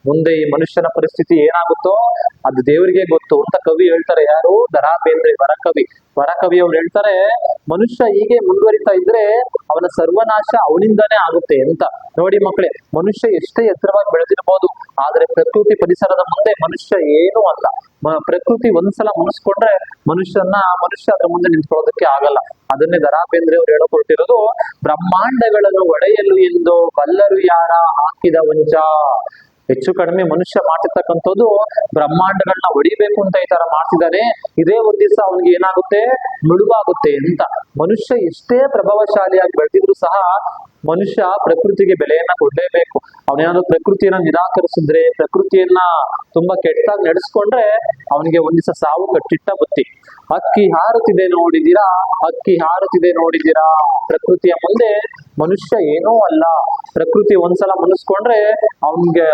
ಮುಂದೆ ಈ ಮನುಷ್ಯನ ಪರಿಸ್ಥಿತಿ ಏನಾಗುತ್ತೋ ಅದು ದೇವರಿಗೆ ಗೊತ್ತು ಅಂತ ಕವಿ ಹೇಳ್ತಾರೆ. ಯಾರು? ದ.ರಾ ಬೇಂದ್ರೆ, ವರಕವಿ ಅವ್ರು ಹೇಳ್ತಾರೆ, ಮನುಷ್ಯ ಹೀಗೆ ಮುಂದುವರಿತಾ ಇದ್ರೆ ಅವನ ಸರ್ವನಾಶ ಅವನಿಂದಾನೇ ಆಗುತ್ತೆ ಅಂತ. ನೋಡಿ ಮಕ್ಕಳೇ, ಮನುಷ್ಯ ಎಷ್ಟೇ ಎತ್ತರವಾಗಿ ಬೆಳೆದಿರಬಹುದು, ಆದ್ರೆ ಪ್ರಕೃತಿ ಪರಿಸರದ ಮುಂದೆ ಮನುಷ್ಯ ಏನೂ ಅಲ್ಲ. ಪ್ರಕೃತಿ ಒಂದ್ಸಲ ಮುನಿಸ್ಕೊಂಡ್ರೆ ಮನುಷ್ಯ ಅದ್ರ ಮುಂದೆ ನಿಂತ್ಕೊಳ್ಳೋದಕ್ಕೆ ಆಗಲ್ಲ. ಅದನ್ನೇ ದ.ರಾ ಬೇಂದ್ರೆ ಅವ್ರು ಹೇಳಿಕೊಟ್ಟಿರೋದು, ಬ್ರಹ್ಮಾಂಡಗಳನ್ನು ಒಡೆಯಲು ಎಂದು ಬಲ್ಲರು ಯಾರ ಹಾಕಿದ ವಂಚ. ಹೆಚ್ಚು ಕಡಿಮೆ ಮನುಷ್ಯ ಮಾಡ್ತಿರ್ತಕ್ಕಂಥದ್ದು ಬ್ರಹ್ಮಾಂಡಗಳನ್ನ ಹೊಡಿಬೇಕು ಅಂತ ಈ ತರ ಮಾಡ್ತಿದ್ದಾನೆ. ಇದೇ ಒಂದ್ ದಿವಸ ಅವನಿಗೆ ಏನಾಗುತ್ತೆ, ಮುಳುವಾಗುತ್ತೆ ಅಂತ. ಮನುಷ್ಯ ಎಷ್ಟೇ ಪ್ರಭಾವಶಾಲಿಯಾಗಿ ಬೆಳೆದಿದ್ರು ಸಹ ಮನುಷ್ಯ ಪ್ರಕೃತಿಗೆ ಬೆಲೆಯನ್ನ ಕೊಡ್ಲೇಬೇಕು. ಅವನೇನಾದ್ರು ಪ್ರಕೃತಿಯನ್ನ ನಿರಾಕರಿಸಿದ್ರೆ, ಪ್ರಕೃತಿಯನ್ನ ತುಂಬಾ ಕೆಟ್ಟದಾಗಿ ನಡೆಸ್ಕೊಂಡ್ರೆ ಅವನಿಗೆ ಒಂದ್ ದಿವಸ ಸಾವು ಕಟ್ಟಿಟ್ಟ ಬುತ್ತಿ. ಹಕ್ಕಿ ಹಾರುತ್ತಿದೆ ನೋಡಿದ್ದೀರಾ, ಹಕ್ಕಿ ಹಾರುತ್ತಿದೆ ನೋಡಿದ್ದೀರಾ. ಪ್ರಕೃತಿಯ ಮುಂದೆ ಮನುಷ್ಯ ಏನೂ ಅಲ್ಲ. ಪ್ರಕೃತಿ ಒಂದ್ಸಲ ಮುನಿಸ್ಕೊಂಡ್ರೆ ಅವನ್ಗೆ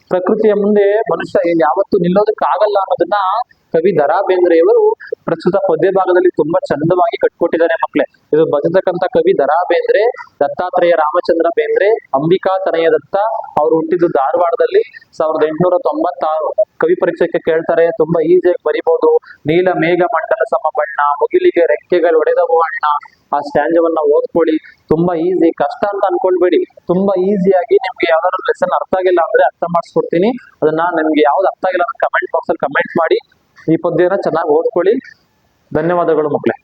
ಪ್ರಕೃತಿಯ ಮುಂದೆ ಮನುಷ್ಯ ಯಾವತ್ತೂ ನಿಲ್ಲೋದಕ್ಕಾಗಲ್ಲ ಅನ್ನೋದನ್ನ ಕವಿ ದ.ರಾ ಬೇಂದ್ರೆಯವರು ಪ್ರಸ್ತುತ ಪದ್ಯ ಭಾಗದಲ್ಲಿ ತುಂಬಾ ಚಂದವಾಗಿ ಕಟ್ಕೊಟ್ಟಿದ್ದಾರೆ ಮಕ್ಕಳೇ. ಇದು ಬರೆದಿರ್ತಕ್ಕಂಥ ಕವಿ ದ.ರಾ ಬೇಂದ್ರೆ, ದತ್ತಾತ್ರೇಯ ರಾಮಚಂದ್ರ ಬೇಂದ್ರೆ, ಅಂಬಿಕಾ ತನಯ ದತ್ತ. ಅವ್ರು ಹುಟ್ಟಿದ್ದು ಧಾರವಾಡದಲ್ಲಿ 1896. ಕವಿ ಪರೀಕ್ಷೆಗೆ ಕೇಳ್ತಾರೆ, ತುಂಬಾ ಈಸಿಯಾಗಿ ಬರಿಬಹುದು. ನೀಲ ಮೇಘ ಮಂಡಲ ಸಮ ಬಣ್ಣ, ಮುಗಿಲಿಗೆ ರೆಕ್ಕೆಗಳು ಒಡೆದವು ಅಣ್ಣ. ಆ ಸ್ಟ್ಯಾಂಜವನ್ನ ಓದ್ಕೊಳ್ಳಿ. ತುಂಬಾ ಈಸಿ, ಕಷ್ಟ ಅಂತ ಅನ್ಕೊಳ್ಬೇಡಿ. ತುಂಬಾ ಈಸಿಯಾಗಿ ನಿಮ್ಗೆ ಯಾವ್ದಾದ್ರು ಲೆಸನ್ ಅರ್ಥ ಆಗಿಲ್ಲ ಅಂದ್ರೆ ಅರ್ಥ ಮಾಡಿಸ್ಕೊಡ್ತೀನಿ. ಅದನ್ನ ನಿಮ್ಗೆ ಯಾವ್ದು ಅರ್ಥ ಆಗಿಲ್ಲ ಕಮೆಂಟ್ ಬಾಕ್ಸ್ ಅಲ್ಲಿ ಕಮೆಂಟ್ ಮಾಡಿ. ಈ ಪದ್ಯನ ಚೆನ್ನಾಗಿ ಓದ್ಕೊಳ್ಳಿ. ಧನ್ಯವಾದಗಳು ಮಕ್ಕಳೇ.